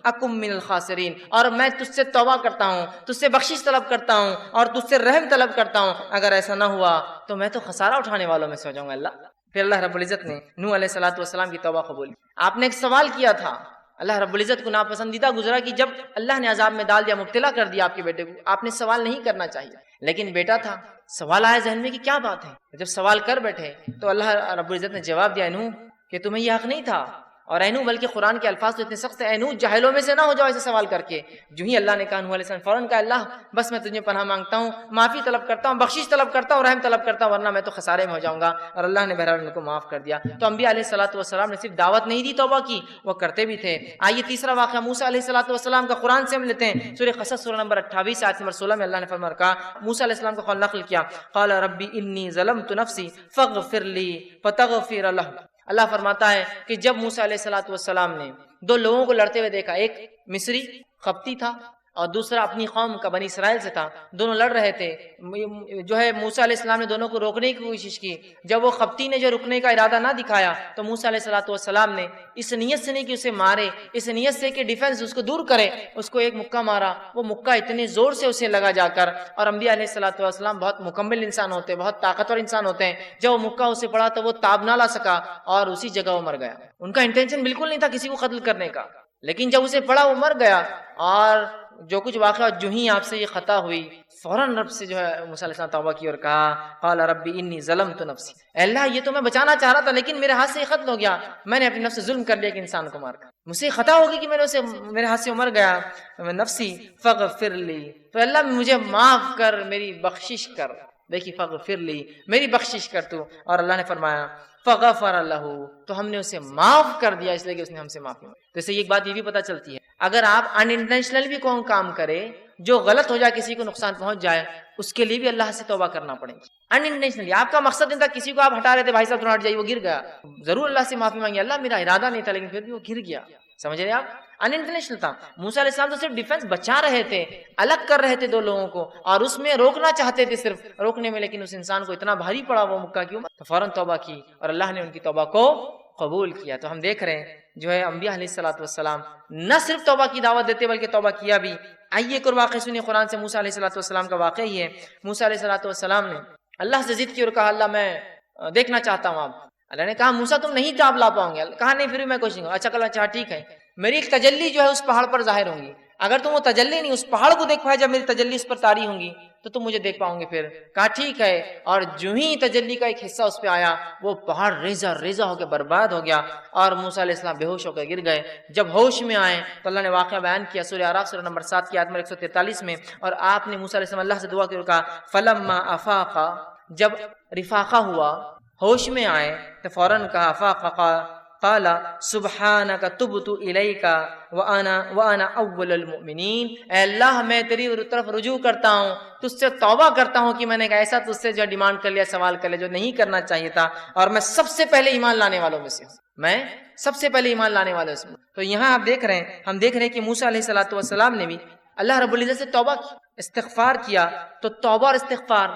[SPEAKER 1] أَكُن مِّنَ الْخَاسِرِينَ، اور میں تجھ سے توبہ کرتا ہوں، تجھ سے بخشش طلب کرتا ہوں اور تجھ سے رحم طلب کرتا ہوں، اگر ایسا نہ ہوا تو میں تو خسارہ اٹھانے والوں میں سے ہو جاؤں گا اللہ۔ پھر اللہ رب العزت نے نوح علیہ السلام کی توبہ قبول کی۔ آپ نے ایک سوال کیا تھا، اللہ رب العزت کو ناپسندیدہ گزرا کہ جب اللہ نے عذاب میں ڈال دیا، مبتلا کر دیا آپ کے بیٹے کو، آپ نے سوال نہیں کرنا چاہیے، لیکن بیٹا تھا، سوال آیا ذہن میں کہ کیا بات ہے، جب سوال کر بیٹھے تو اللہ رب العزت نے جواب دیا نوح کہ تمہیں یہ حق نہیں تھا، اور اے نوح بلکہ قرآن کے الفاظ تو اتنے سخت ہیں، اے نوح جاہلوں میں سے نہ ہو جاؤ ایسے سوال کر کے۔ جو ہی اللہ نے کہا نوح علیہ السلام فوراً کہا اللہ بس میں تجھے پناہ مانگتا ہوں، معافی طلب کرتا ہوں، بخشش طلب کرتا ہوں، رحم طلب کرتا ہوں، ورنہ میں تو خسارے میں ہو جاؤں گا، اور اللہ نے بہرحال ان کو معاف کر دیا۔ تو انبیاء علیہ السلام نے صرف دعوت نہیں دی، توبہ کی، وہ کرتے بھی تھے۔ آئیے تیسرا واقعہ موسیٰ علیہ السلام کا قرآن سے ہم لیتے ہیں، سورہ قصص سورہ نمبر 28 آیت نمبر 16 میں اللہ نے فرمایا کہا، موسیٰ علیہ السلام کا قول نقل کیا، قال ربی انی ظلمت نفسی فاغفر لی فتغفر لہ۔ اللہ فرماتا ہے کہ جب موسیٰ علیہ السلام نے دو لوگوں کو لڑتے ہوئے دیکھا، ایک مصری قبطی تھا اور دوسرا اپنی قوم کا بنی اسرائیل سے تھا، دونوں لڑ رہے تھے، جو ہے موسیٰ علیہ السلام نے دونوں کو روکنے کی کوشش کی۔ جب وہ قبطی نے جو رکنے کا ارادہ نہ دکھایا تو موسیٰ علیہ السلام نے اس نیت سے نہیں کہ اسے مارے، اس نیت سے کہ ڈیفنس اس کو دور کرے، اس کو ایک مکہ مارا، وہ مکہ اتنے زور سے اسے لگا جا کر، اور انبیاء علیہ السلام بہت مکمل انسان ہوتے ہیں، بہت طاقتور انسان ہوتے ہیں، جب وہ مکہ اسے پڑا تو وہ تاب نہ لا سکا اور اسی جگہ وہ مر گیا۔ ان کا انٹینشن بالکل نہیں تھا کسی کو قتل کرنے کا، لیکن جب اسے پڑا وہ مر گیا۔ اور جو کچھ واقعہ جو ہی آپ سے یہ خطا ہوئی فوراً رب سے جو ہے موسیٰ علیہ السلام توبہ کی اور کہا قال ربی انی ظلمت نفسی، اے اللہ یہ تو میں بچانا چاہ رہا تھا لیکن میرے ہاتھ سے یہ قتل ہو گیا، میں نے اپنے نفس سے ظلم کر لیا کہ انسان کو مار کر، مجھ سے خطا ہوگی کہ میرے ہاتھ سے مر گیا، نفسی فاغفر لی، تو اللہ مجھے معاف کر، میری بخشش کر، دیکھیے فاغفر لی، میری بخشش کر تو۔ اور اللہ نے فرمایا فغفر لہ، تو ہم نے اسے معاف کر دیا اس لیے کہ اس نے ہم سے معافی مانگی۔ تو اس سے ایک بات یہ بھی پتہ چلتی ہے، اگر آپ ان انٹینشنل بھی کوئی کام کرے جو غلط ہو جائے، کسی کو نقصان پہنچ جائے، اس کے لیے بھی اللہ سے توبہ کرنا پڑے گی۔ ان انٹینشنلی آپ کا مقصد نہیں تھا، کسی کو آپ ہٹا رہے تھے، بھائی صاحب تھوڑا ہٹ جائیے، وہ گر گیا، ضرور اللہ سے معافی مانگی، اللہ میرا ارادہ نہیں تھا لیکن پھر بھی وہ گر گیا، سمجھ رہے آپ، ان انٹینشنل تھا۔ موسیٰ علیہ السلام تو صرف ڈیفنس بچا رہے تھے، الگ کر رہے تھے دو لوگوں کو، اور اس میں روکنا چاہتے تھے صرف روکنے میں، لیکن اس انسان کو اتنا بھاری پڑا وہ مکہ کی تو فوراً توبہ کی اور اللہ نے ان کی توبہ کو قبول کیا۔ تو ہم دیکھ رہے ہیں جو ہے انبیاء علیہ السلام نہ صرف توبہ کی دعوت دیتے بلکہ توبہ کیا بھی۔ آئیے ایک اور واقعہ سنیے قرآن سے، موسیٰ علیہ السلام کا واقعہ ہی ہے۔ موسیٰ علیہ السلام نے اللہ سے ضد کی اور کہا اللہ میں دیکھنا چاہتا ہوں آپ۔ اللہ نے کہا موسیٰ تم نہیں تاب لا پاؤں گے، کہا نہیں پھر بھی میں کوشش کروں گا۔ اچھا کہا اچھا ٹھیک ہے، میری ایک تجلی جو ہے اس پہاڑ پر ظاہر ہوں گی، اگر تم وہ تجلی نہیں اس پہاڑ کو دیکھ پائے، جب میری تجلی اس پر طاری ہوں گی تو تم مجھے دیکھ پاؤں گے پھر۔ کہا ٹھیک ہے، اور جو ہی تجلی کا ایک حصہ اس پہ آیا وہ پہاڑ ریزہ ریزہ ہو کے برباد ہو گیا اور موسیٰ علیہ السلام بے ہوش ہو کے گر گئے۔ جب ہوش میں آئے تو اللہ نے واقعہ بیان کیا سورہ اعراف سورہ نمبر 7 کی آیت نمبر 143 میں، اور آپ نے موسیٰ علیہ السلام اللہ سے دعا کی اور کہا فلما افاقا، جب رفاقہ ہوا ہوش میں آئے تو فوراً کہا افاقا قال سبحانک تبت الیک وَأَنَا أَوَّلُ الْمُؤْمِنِينَ، اے اللہ میں تیری طرف رجوع کرتا ہوں، تجھ سے توبہ کرتا ہوں کہ میں نے ایک ایسا تجھ سے جو ڈیمانڈ کر لیا، سوال کر لیا جو نہیں کرنا چاہیے تھا، اور میں سب سے پہلے ایمان لانے والوں میں سے ہوں، میں سب سے پہلے ایمان لانے والوں سے ہوں۔ تو یہاں آپ دیکھ رہے ہیں، ہم دیکھ رہے ہیں کہ موسیٰ علیہ السلام نے بھی اللہ رب العزت سے توبہ کی، استغفار کیا۔ تو توبہ اور استغفار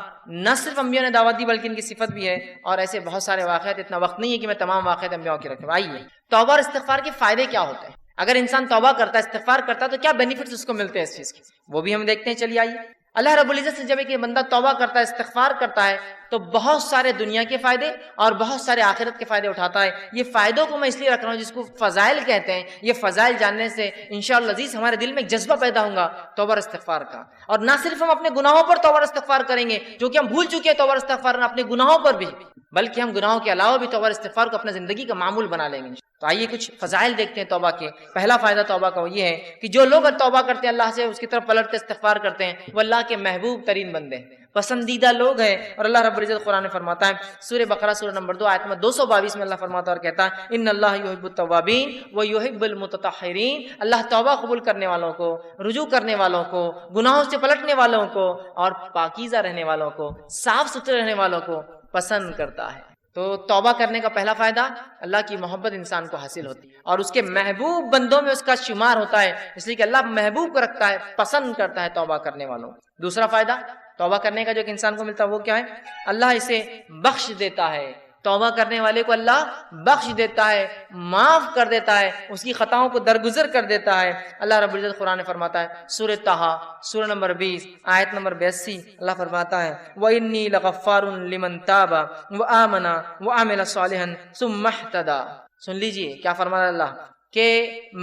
[SPEAKER 1] نہ صرف انبیاء نے دعوت دی بلکہ ان کی صفت بھی ہے، اور ایسے بہت سارے واقعات، اتنا وقت نہیں ہے کہ میں تمام واقعات انبیاء کے رکھوں۔ آئیے توبہ اور استغفار کے فائدے کیا ہوتے ہیں؟ اگر انسان توبہ کرتا ہے، استغفار کرتا ہے، تو کیا بینیفٹس اس کو ملتے ہیں اس چیز کے، وہ بھی ہم دیکھتے ہیں۔ چلیے آئیے، اللہ رب العزت سے جب ایک بندہ توبہ کرتا ہے، استغفار کرتا ہے، تو بہت سارے دنیا کے فائدے اور بہت سارے آخرت کے فائدے اٹھاتا ہے۔ یہ فائدوں کو میں اس لیے رکھ رہا ہوں جس کو فضائل کہتے ہیں۔ یہ فضائل جاننے سے انشاءاللہ عزیز ہمارے دل میں ایک جذبہ پیدا ہوگا توبہ اور استغفار کا، اور نہ صرف ہم اپنے گناہوں پر توبہ اور استغفار کریں گے جو کہ ہم بھول چکے ہیں، توبہ اور استغفار اپنے گناہوں پر بھی، بلکہ ہم گناہوں کے علاوہ بھی توبہ اور استغفار کو اپنے زندگی کا معمول بنا لیں گے۔ تو آئیے کچھ فضائل دیکھتے ہیں توبہ کے۔ پہلا فائدہ توبہ کا وہ یہ ہے کہ جو لوگ توبہ کرتے ہیں، اللہ سے اس کی طرف پلٹتے استغفار کرتے ہیں، وہ اللہ کے محبوب ترین بندے ہیں، پسندیدہ لوگ ہیں۔ اور اللہ رب العزت قرآن میں فرماتا ہے، سورہ بقرہ سورہ نمبر 2 آیت نمبر 222 میں اللہ فرماتا ہے اور کہتا ہے، ان اللہ یحب التوابین ویحب المتطہرین، اللہ توبہ قبول کرنے والوں کو، رجوع کرنے والوں کو، گناہوں سے پلٹنے والوں کو، اور پاکیزہ رہنے والوں کو، صاف ستھرے رہنے والوں کو پسند کرتا ہے۔ تو توبہ کرنے کا پہلا فائدہ، اللہ کی محبت انسان کو حاصل ہوتی ہے اور اس کے محبوب بندوں میں اس کا شمار ہوتا ہے، اس لیے کہ اللہ محبوب کو رکھتا ہے، پسند کرتا ہے توبہ کرنے والوں۔ دوسرا فائدہ توبہ کرنے کا جو کہ انسان کو ملتا ہے وہ کیا ہے؟ اللہ اسے بخش دیتا ہے۔ توبہ کرنے والے کو اللہ بخش دیتا ہے، معاف کر دیتا ہے، اس کی خطاؤں کو درگزر کر دیتا ہے۔ اللہ رب العزت قرآن میں فرماتا ہے، سورہ طٰہٰ سورہ نمبر 20 آیت نمبر 82، اللہ فرماتا ہے، وَإِنِّي لَغَفَّارٌ لِمَن تَابَ وَآمَنَ وَعَمِلَ صَالِحًا ثُمَّ اهْتَدَىٰ۔ سن لیجئے کیا فرماتا ہے اللہ، کہ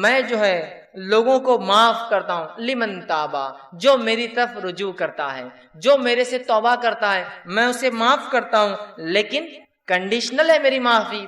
[SPEAKER 1] میں جو ہے لوگوں کو معاف کرتا ہوں، لمن تابا، جو میری طرف رجوع کرتا ہے، جو میرے سے توبہ کرتا ہے میں اسے معاف کرتا ہوں، لیکن کنڈیشنل ہے میری معافی۔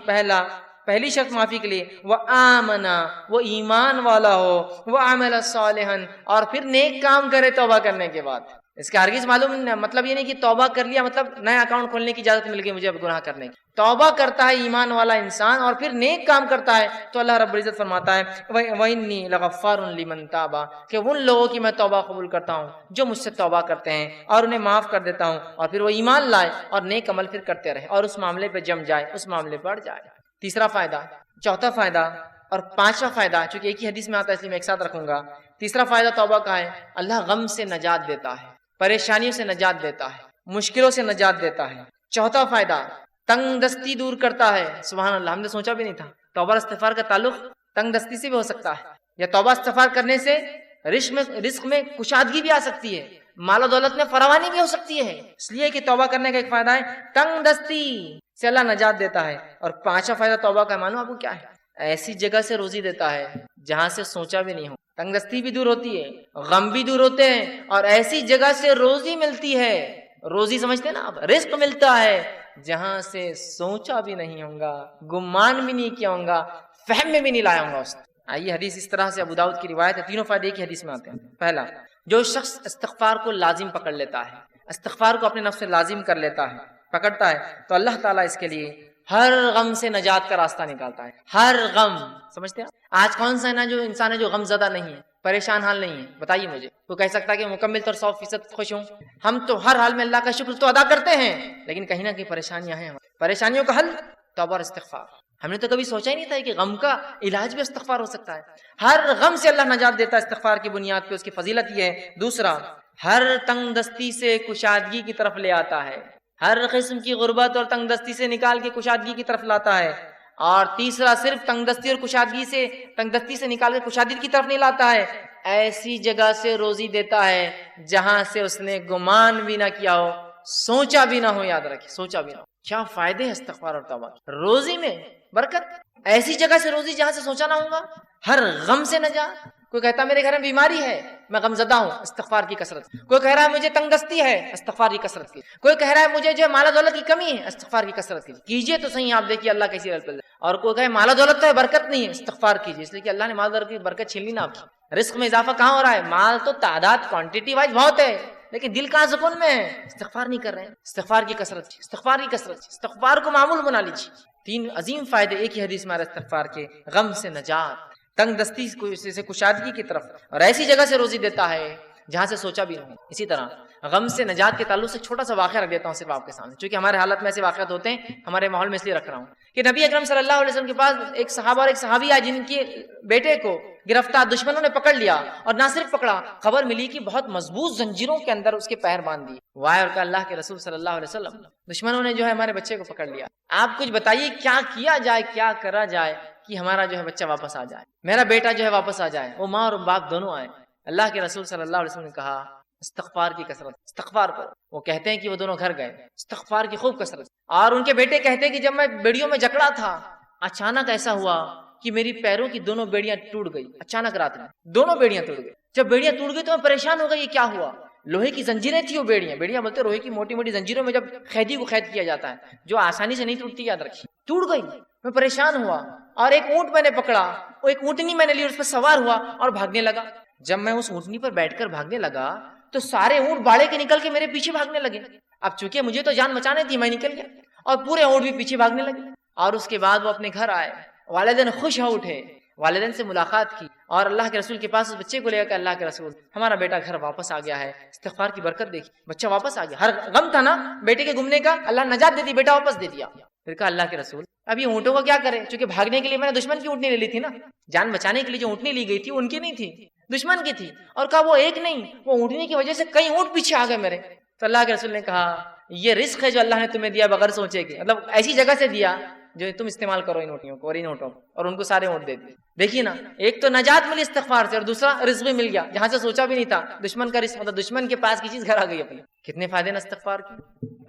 [SPEAKER 1] پہلی شرط معافی کے لیے، وہ آمنا، وہ ایمان والا ہو، وہ عمل صالحا، اور پھر نیک کام کرے توبہ کرنے کے بعد۔ اس کا ہرگز معلوم مطلب یہ نہیں کہ توبہ کر لیا مطلب نیا اکاؤنٹ کھولنے کی اجازت مل گئی مجھے اب گناہ کرنے کی۔ توبہ کرتا ہے ایمان والا انسان اور پھر نیک کام کرتا ہے تو اللہ رب العزت فرماتا ہے، وَإِنِّي لَغَفَّارٌ لِمَن تَابَ، کہ ان لوگوں کی میں توبہ قبول کرتا ہوں جو مجھ سے توبہ کرتے ہیں اور انہیں معاف کر دیتا ہوں، اور پھر وہ ایمان لائے اور نیک عمل پھر کرتے رہے اور اس معاملے پہ جم جائے، اس معاملے پہ بڑھ جائے۔ تیسرا فائدہ، چوتھا فائدہ اور پانچواں فائدہ، چونکہ ایک ہی حدیث میں آتا ہے اس لیے میں ایک ساتھ رکھوں گا۔ تیسرا فائدہ توبہ کا ہے، اللہ غم سے نجات دیتا ہے، پریشانیوں سے نجات دیتا ہے، مشکلوں سے نجات دیتا ہے۔ چوتھا فائدہ، تنگ دستی دور کرتا ہے۔ سبحان اللہ، ہم نے سوچا بھی نہیں تھا توبہ استغفار کا تعلق تنگ دستی سے بھی ہو سکتا ہے، یا توبہ استغفار کرنے سے رزق میں کشادگی بھی آ سکتی ہے، مال و دولت میں فراوانی بھی ہو سکتی ہے۔ اس لیے کہ توبہ کرنے کا ایک فائدہ ہے تنگ دستی سے اللہ نجات دیتا ہے۔ اور پانچواں فائدہ توبہ کا معلوم آپ کو کیا ہے؟ ایسی جگہ سے روزی دیتا ہے جہاں سے سوچا بھی نہیں ہو۔ تنگ دستی بھی دور ہوتی ہے، غم بھی دور ہوتے ہیں، اور ایسی جگہ سے روزی ملتی ہے، روزی سمجھتے ہیں نا آپ، رزق ملتا ہے جہاں سے سوچا بھی نہیں ہوگا، گمان بھی نہیں کیا ہوگا، فہم میں بھی نہیں لایا ہوگا اس نے۔ آئیے حدیث اس طرح سے ابو داؤد کی روایت ہے، تینوں فائدے ایک ہی حدیث میں آتے ہیں۔ پہلا، جو شخص استغفار کو لازم پکڑ لیتا ہے، استغفار کو اپنے نفس سے لازم کر لیتا ہے، پکڑتا ہے، تو اللہ تعالیٰ اس کے لیے ہر غم سے نجات کا راستہ نکالتا ہے۔ ہر غم، سمجھتے ہیں آج کون سا ہے نا جو انسان ہے جو غم زدہ نہیں ہے، پریشان حال نہیں ہے؟ بتائیے مجھے، وہ کہہ سکتا ہے کہ مکمل طور 100% خوش ہوں؟ ہم تو ہر حال میں اللہ کا شکر تو ادا کرتے ہیں، لیکن کہیں نہ کہیں پریشانیاں ہیں۔ پریشانیوں کا حل توبہ اور استغفار۔ ہم نے تو کبھی سوچا ہی نہیں تھا کہ غم کا علاج بھی استغفار ہو سکتا ہے۔ ہر غم سے اللہ نجات دیتا ہے استغفار کی بنیاد پہ، اس کی فضیلت یہ ہے۔ دوسرا، ہر تنگ دستی سے کشادگی کی طرف لے آتا ہے، ہر قسم کی غربت اور تنگ دستی سے نکال کے کشادگی کی طرف لاتا ہے۔ اور تیسرا، صرف تنگ دستی اور تنگ دستی سے نکال کے کشادگی کی طرف نہیں لاتا ہے، ایسی جگہ سے روزی دیتا ہے جہاں سے اس نے گمان بھی نہ کیا ہو، سوچا بھی نہ ہو۔ یاد رکھیں، سوچا بھی نہ ہو۔ کیا فائدے ہیں استغفار اور توبہ؟ روزی میں برکت، ایسی جگہ سے روزی جہاں سے سوچا نہ ہوگا، ہر غم سے نجات۔ کوئی کہتا ہے میرے گھر میں بیماری ہے، میں غم زدہ ہوں، استغفار کی کثرت۔ کوئی کہہ رہا ہے مجھے تنگ دستی ہے، استغفار کی کثرت کی۔ کوئی کہہ رہا ہے مجھے جو مال و دولت کی کمی ہے، استغفار کی کثرت کی۔ کیجئے تو صحیح، آپ دیکھیے اللہ کیسی رحمت ہے۔ اور کوئی کہے مال و دولت تو ہے، برکت نہیں ہے، استغفار کیجئے، اس لیے کہ اللہ نے مال و دولت کی برکت چھین لی نا آپ کی۔ رزق میں اضافہ کہاں ہو رہا ہے؟ مال تو تعداد کوانٹٹی وائز بہت ہے، لیکن دل کہاں سکون میں ہے؟ استغفار نہیں کر رہے ہیں۔ استغفار کی کثرت، استغفار کی کثرت، استغفار کو معمول بنا لیجیے۔ تین عظیم فائدے ایک ہی حدیث میں استغفار کے، غم سے نجات، تنگ دستی سے کشادگی کی طرف، اور ایسی جگہ سے روزی دیتا ہے جہاں سے سوچا بھی نہیں۔ اسی طرح غم سے نجات کے تعلق سے چھوٹا سا واقعہ رکھ دیتا ہوں صرف آپ کے سامنے، چونکہ ہمارے حالت میں ایسے واقعات ہوتے ہیں، ہمارے ماحول میں اس لیے رکھ رہا ہوں کہ نبی اکرم صلی اللہ علیہ وسلم کے پاس ایک صحابہ اور ایک صحابی آئے جن کے بیٹے کو گرفتار دشمنوں نے پکڑ لیا، اور نہ صرف پکڑا، خبر ملی کہ بہت مضبوط زنجیروں کے اندر اس کے پیر باندھ دیے۔ وائے اور کہا اللہ کے رسول صلی اللہ علیہ وسلم، دشمنوں نے جو ہے ہمارے بچے کو پکڑ لیا، آپ کچھ بتائیے کیا کیا جائے، کیا کرا جائے کہ ہمارا جو ہے بچہ واپس آ جائے، میرا بیٹا جو ہے واپس آ جائے، وہ ماں اور باپ دونوں آئے۔ اللہ کے رسول صلی اللہ علیہ وسلم نے کہا استغفار کی کثرت، استغفار کرو۔ وہ کہتے ہیں کہ وہ دونوں گھر گئے، استغفار کی خوب کثرت، اور ان کے بیٹے کہتے ہیں کہ جب میں بیڑیوں میں جکڑا تھا، اچانک ایسا ہوا کہ میری پیروں کی دونوں بیڑیاں ٹوٹ گئی، اچانک رات میں دونوں بیڑیاں ٹوٹ گئی۔ جب بیڑیاں ٹوٹ گئی تو میں پریشان ہو گئی، یہ کیا ہوا؟ لوہے کی زنجیریں تھی وہ بیڑیاں بولتے لوہے کی موٹی موٹی زنجیروں میں جب قیدی کو قید کیا جاتا ہے جو آسانی سے نہیں ٹوٹتی، یاد رکھیے، ٹوٹ گئی۔ میں پریشان ہوا اور ایک اونٹ میں نے پکڑا، وہ ایک اونٹنی میں نے لی، اس پر سوار ہوا اور بھاگنے لگا۔ جب میں اس اونٹنی پر بیٹھ کر بھاگنے لگا تو سارے اونٹ باڑے کے نکل کے میرے پیچھے بھاگنے لگے۔ اب چونکہ مجھے تو جان بچانے تھی، میں نکل گیا اور پورے اونٹ بھی پیچھے بھاگنے لگے۔ اور اس کے بعد وہ اپنے گھر آئے، والدین خوش ہو اٹھے، والدین سے ملاقات کی اور اللہ کے رسول کے پاس اس بچے کو لے کر اللہ کے رسول ہمارا بیٹا گھر واپس آ گیا ہے، استغفار کی برکت دیکھی، بچہ واپس آ گیا۔ ہر غم تھا نا بیٹے کے گمنے کا، اللہ نجات دے دی، بیٹا واپس دے دیا۔ پھر کہا اللہ کے رسول اب یہ اونٹوں کا کیا کرے، چونکہ بھاگنے کے لیے میں نے دشمن کی اونٹنی لے لی تھی نا، جان بچانے کے لیے جو اونٹنی لی گئی تھی ان کی نہیں تھی، دشمن کی تھی۔ اور کہا وہ ایک نہیں، وہ اونٹنی کی وجہ سے کئی اونٹ پیچھے آ گئے میرے۔ تو اللہ کے رسول نے کہا یہ رزق ہے جو اللہ نے تمہیں دیا بغیر سوچے کہ، مطلب ایسی جگہ سے دیا جو تم استعمال کرو ان اونٹیوں کو اور ان اونٹوں کو، اور ان کو سارے اونٹ دے دیے۔ دیکھیے نا، ایک تو نجات ملی استغفار سے، اور دوسرا رزق بھی مل گیا جہاں سے سوچا بھی نہیں تھا، دشمن کا رزق، مطلب دشمن کے پاس کی چیز گھر آ گئی اپنے۔ کتنے فائدے نا استغفار کے۔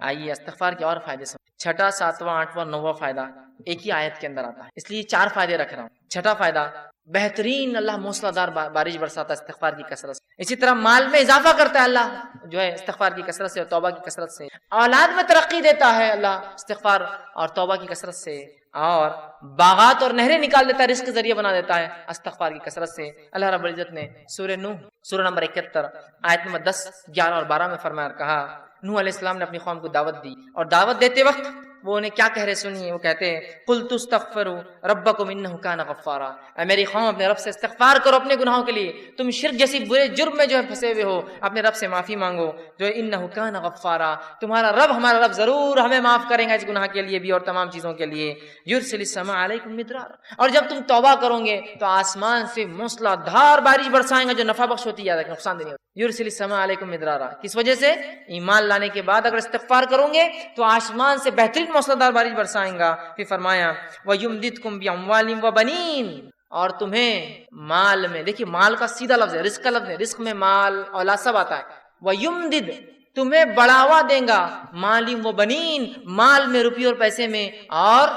[SPEAKER 1] آئیے استغفار کے اور فائدے سمجھ۔ چھٹا، ساتواں، آٹھواں، نواں فائدہ ایک ہی آیت کے اندر آتا ہے، اس لیے 4 فائدے رکھ رہا ہوں۔ چھٹا فائدہ، بہترین اللہ موسلا دار بارش برساتا ہے استغفار کی کثرت سے۔ اسی طرح مال میں اضافہ کرتا ہے اللہ جو ہے استغفار کی کثرت سے اور توبہ کی کثرت سے۔ اولاد میں ترقی دیتا ہے اللہ استغفار اور توبہ کی کثرت سے، اور باغات اور نہریں نکال دیتا ہے، رزق کے ذریعے بنا دیتا ہے استغفار کی کثرت سے۔ اللہ رب العزت نے سورہ نوح سورہ نمبر 71 آیت نمبر 10، 11 اور 12 میں فرمایا، کہا نوح علیہ السلام نے اپنی قوم کو دعوت دی، اور دعوت دیتے وقت وہ انہیں کیا کہہ رہے سنیے، وہ کہتے ہیں قُلْتُ اسْتَغْفِرُوا رَبَّكُمْ إِنَّهُ كَانَ غَفَّارًا، اے میری قوم اپنے رب سے استغفار کرو اپنے گناہوں کے لیے، تم شرک جیسی برے جرم میں جو ہے پھنسے ہوئے ہو، اپنے رب سے معافی مانگو جو ہے إِنَّهُ كَانَ غَفَّارًا، تمہارا رب ہمارا رب ضرور ہمیں معاف کرے گا اس گناہ کے لیے بھی اور تمام چیزوں کے لیے۔ يُرْسِلِ السَّمَاءَ عَلَيْكُمْ مِدْرَارًا، اور جب تم توبہ کرو گے تو آسمان سے موسلا دھار بارش برسائیں گا جو نفع بخش ہوتی ہے، نقصان دہ نہیں ہوتی۔ يُرْسِلِ السَّمَاءَ عَلَيْكُمْ مِدْرَارًا، کس وجہ سے؟ ایمان لانے کے بعد اگر استغفار کرو گے تو آسمان سے بہترین موسلادھار بارش برسائیں گا۔ پھر فرمایا وَيُمْدِدْكُمْ بِأَمْوَالٍ وَبَنِينَ، اور تمہیں مال میں، دیکھیے مال کا سیدھا لفظ ہے، رزق کا لفظ ہے، رزق میں مال اولاد سب آتا ہے۔ وَيُمْدِد، تمہیں بڑھاوا دیں گا، مالٍ وَبَنِينَ، مال میں، روپیے اور پیسے میں، اور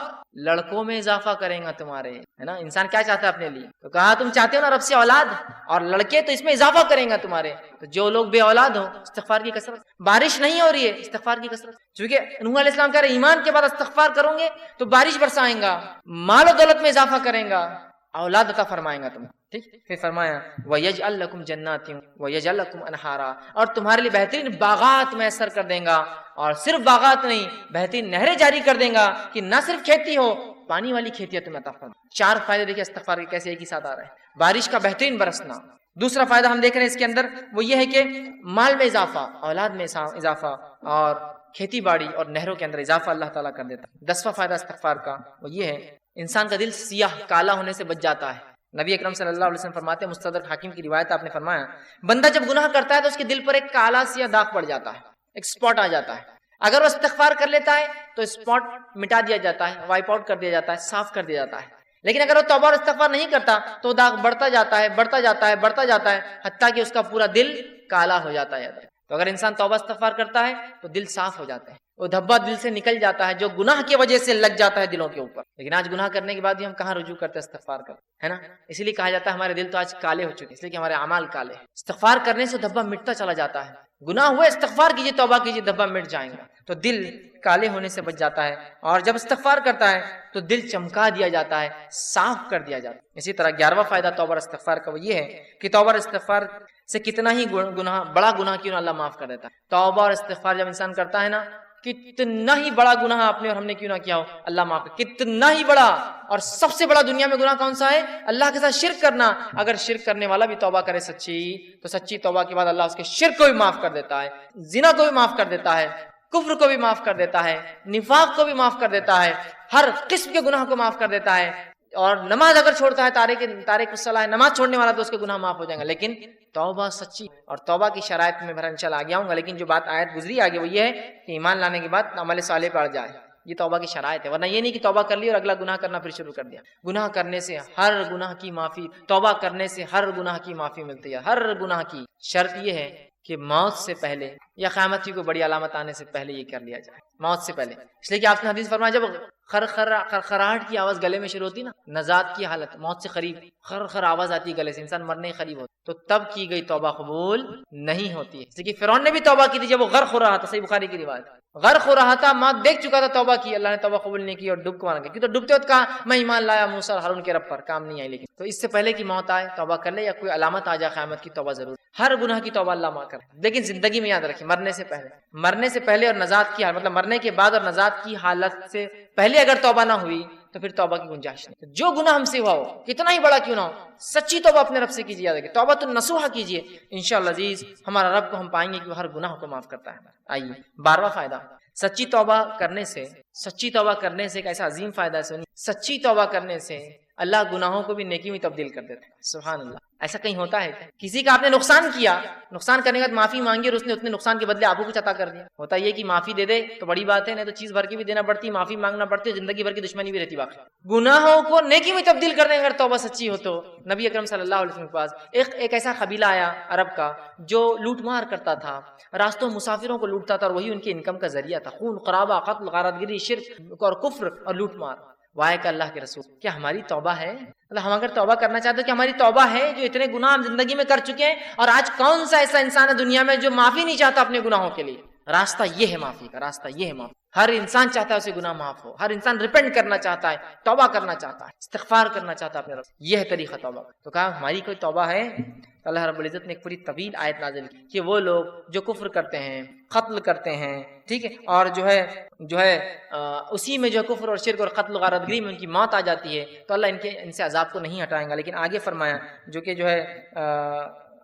[SPEAKER 1] لڑکوں میں اضافہ کریں گا تمہارے، ہے نا۔ انسان کیا چاہتا ہے اپنے لیے؟ تو کہا تم چاہتے ہو نا رب سے اولاد اور لڑکے، تو اس میں اضافہ کریں گا تمہارے۔ تو جو لوگ بے اولاد ہو استغفار کی کثرت، بارش نہیں ہو رہی ہے استغفار کی کثرت، چونکہ نوح علیہ السلام کہہ رہے ایمان کے بعد استغفار کرو گے تو بارش برسائیں گا، مال و دولت میں اضافہ کریں گا، اولاد عطا فرمائیں گا تمہیں، ٹھیک۔ پھر فرمایا وَيَجْعَلْ لَكُمْ جَنَّاتٍ وَيَجْعَلْ لَكُمْ أَنْهَارًا، اور تمہارے لیے بہترین باغات میسر کر دیں گا، اور صرف باغات نہیں بہترین نہریں جاری کر دیں گا کہ نہ صرف کھیتی ہو، پانی والی کھیتی تمہیں عطا فرمائے۔ 4 فائدے دیکھیں استغفار کے کیسے ایک ہی ساتھ آ رہے ہیں۔ بارش کا بہترین برسنا، دوسرا فائدہ ہم دیکھ رہے ہیں اس کے اندر وہ یہ ہے کہ مال میں اضافہ، اولاد میں اضافہ، اور کھیتی باڑی اور نہروں کے اندر اضافہ اللہ تعالیٰ کر دیتا ہے۔ 10واں فائدہ استغفار کا وہ یہ ہے انسان کا دل سیاہ کالا ہونے سے بچ جاتا ہے۔ نبی اکرم صلی اللہ علیہ وسلم فرماتے ہیں، مستدرک حاکم کی روایت آپ نے فرمایا، بندہ جب گناہ کرتا ہے تو اس کے دل پر ایک کالا سیاہ داغ پڑ جاتا ہے، ایک اسپاٹ آ جاتا ہے۔ اگر وہ استغفار کر لیتا ہے تو اسپاٹ مٹا دیا جاتا ہے، وائپ آؤٹ کر دیا جاتا ہے، صاف کر دیا جاتا ہے۔ لیکن اگر وہ توبہ اور استغفار نہیں کرتا تو داغ بڑھتا جاتا ہے، بڑھتا جاتا ہے، بڑھتا جاتا ہے، حتیٰ کہ اس کا پورا دل کالا ہو جاتا ہے۔ تو اگر انسان توبہ استغفار کرتا ہے تو دل صاف ہو جاتا ہے، وہ دھبا دل سے نکل جاتا ہے جو گناہ کی وجہ سے لگ جاتا ہے دلوں کے اوپر۔ لیکن آج گناہ کرنے کے بعد بھی ہم کہاں رجوع کرتے ہیں استغفار کر، ہے نا۔ اسی لیے کہا جاتا ہے ہمارے دل تو آج کالے ہو چکے، اس لیے کہ ہمارے اعمال کالے ہیں۔ استغفار کرنے سے دھبا مٹتا چلا جاتا ہے، گناہ ہوئے استغفار کیجیے، توبہ کیجیے، دھبا مٹ جائیں گا، تو دل کالے ہونے سے بچ جاتا ہے۔ اور جب استغفار کرتا ہے تو دل چمکا دیا جاتا ہے، صاف کر دیا جاتا ہے۔ اسی طرح 11واں فائدہ توبہ اور استغفار کا وہ یہ ہے کہ توبہ اور استغفار سے کتنا ہی گناہ، بڑا گناہ کیوں نہ اللہ معاف کر دیتا ہے۔ توبہ اور استغفار جب انسان کرتا ہے نا کتنا ہی بڑا گناہ آپ نے اور ہم نے کیوں نہ کیا ہو، اللہ معاف کر، کتنا ہی بڑا اور سب سے بڑا دنیا میں گناہ کون سا ہے؟ اللہ کے ساتھ شرک کرنا۔ اگر شرک کرنے والا بھی توبہ کرے سچی، تو سچی توبہ کے بعد اللہ اس کے شرک کو بھی معاف کر دیتا ہے، زنا کو بھی معاف کر دیتا ہے، کفر کو بھی معاف کر دیتا ہے، نفاق کو بھی معاف کر دیتا ہے، ہر قسم کے گناہ کو معاف کر دیتا ہے۔ اور نماز اگر چھوڑتا ہے، تارک الصلاۃ ہے، نماز چھوڑنے والا، تو اس کے گناہ معاف ہو جائیں گے۔ لیکن توبہ سچی، اور توبہ کی شرائط میں بہرحال انشاءاللہ آگے آؤں گا، لیکن جو بات آیت گزری آگے وہ یہ ہے کہ ایمان لانے کے بعد عمل صالح پڑ جائے، یہ توبہ کی شرائط ہے۔ ورنہ یہ نہیں کہ توبہ کر لی اور اگلا گناہ کرنا پھر شروع کر دیا۔ گناہ کرنے سے ہر گناہ کی معافی، توبہ کرنے سے ہر گناہ کی معافی ملتی ہے، ہر گناہ کی۔ شرط یہ ہے کہ موت سے پہلے یا قیامت کی کوئی بڑی علامت آنے سے پہلے یہ کر لیا جائے، موت سے پہلے۔ اس لیے کہ آپ نے حدیث فرمایا جب خرخراہٹ کی آواز گلے میں شروع ہوتی نا، نزات کی حالت، موت سے قریب خر آواز آتی ہے گلے سے، انسان مرنے کے قریب ہوتا، تو تب کی گئی توبہ قبول نہیں ہوتی ہے۔ جیسے کہ فرعون نے بھی توبہ کی تھی جب وہ غرق ہو رہا تھا، صحیح بخاری کی روایت، غرق ہو رہا تھا، موت دیکھ چکا تھا، توبہ کی، اللہ نے توبہ قبول نہیں کی اور ڈوب کو مارا گیا، کیونکہ ڈوبتے وقت کہا میں ایمان لایا موسیٰ اور ہارون کے رب پر، کام نہیں آئی۔ لیکن تو اس سے پہلے کہ موت آئے توبہ کر لے، یا کوئی علامت آ جائے قیامت کی، توبہ ضرور، ہر گناہ کی توبہ اللہ معاف کرے۔ لیکن زندگی میں یاد رکھیں، مرنے سے پہلے اور نجات کی حالت، مطلب مرنے کے بعد اور نجات کی حالت سے پہلے اگر توبہ نہ ہوئی تو پھر توبہ کی گنجائش نہیں۔ جو گناہ ہم سے ہوا ہو، کتنا ہی بڑا کیوں نہ ہو، سچی توبہ اپنے رب سے کیجیے، یاد رکھیے توبۃ النصوحہ کیجیے، انشاءاللہ عزیز ہمارا رب کو ہم پائیں گے کہ وہ ہر گناہ کو معاف کرتا ہے۔ آئیے 12واں فائدہ، سچی توبہ کرنے سے ایک ایسا عظیم فائدہ ہے، سچی توبہ کرنے سے اللہ گناہوں کو بھی نیکی میں تبدیل کر دیتا ہے۔ سبحان اللہ، ایسا کہیں ہوتا ہے کیا؟ کسی کا آپ نے نقصان کیا، نقصان کرنے کے بعد معافی مانگی اور اس نے اتنے نقصان کے بدلے آپ کو کچھ عطا کر دیا۔ ہوتا یہ کہ معافی دے دے تو بڑی بات ہے، نہیں تو چیز بھر کی بھی دینا پڑتی، معافی مانگنا پڑتی ہے، زندگی بھر کی دشمنی بھی رہتی۔ باقی گناہوں کو نیکی میں تبدیل کرنے اگر توبہ سچی ہو تو نبی اکرم صلی اللہ علیہ وسلم کے پاس ایک ایسا قبیلہ آیا عرب کا جو لوٹ مار کرتا تھا، راستوں مسافروں کو لوٹتا تھا، اور وہی ان کی انکم کا ذریعہ تھا، خون قرابہ، قتل، غارت گری، شرک اور کفر اور لوٹ مار۔ وائے کہ اللہ کے رسول، کیا ہماری توبہ ہے؟ مطلب ہم اگر توبہ کرنا چاہتے ہیں کہ ہماری توبہ ہے، جو اتنے گناہ ہم زندگی میں کر چکے ہیں، اور آج کون سا ایسا انسان ہے دنیا میں جو معافی نہیں چاہتا اپنے گناہوں کے لیے؟ راستہ یہ ہے معافی کا، راستہ یہ ہے معافی۔ ہر انسان چاہتا ہے اسے گناہ معاف ہو، ہر انسان ریپینٹ کرنا چاہتا ہے، توبہ کرنا چاہتا ہے، استغفار کرنا چاہتا ہے اپنے رب، یہ ہے طریقہ توبہ۔ تو کہا ہماری کوئی توبہ ہے؟ اللہ رب العزت نے ایک پوری طویل آیت نازل کی کہ وہ لوگ جو کفر کرتے ہیں، قتل کرتے ہیں، ٹھیک ہے، اور جو ہے اسی میں جو ہے کفر اور شرک اور قتل غارت گری میں ان کی موت آ جاتی ہے، تو اللہ ان سے عذاب کو نہیں ہٹائیں گا۔ لیکن آگے فرمایا جو کہ جو ہے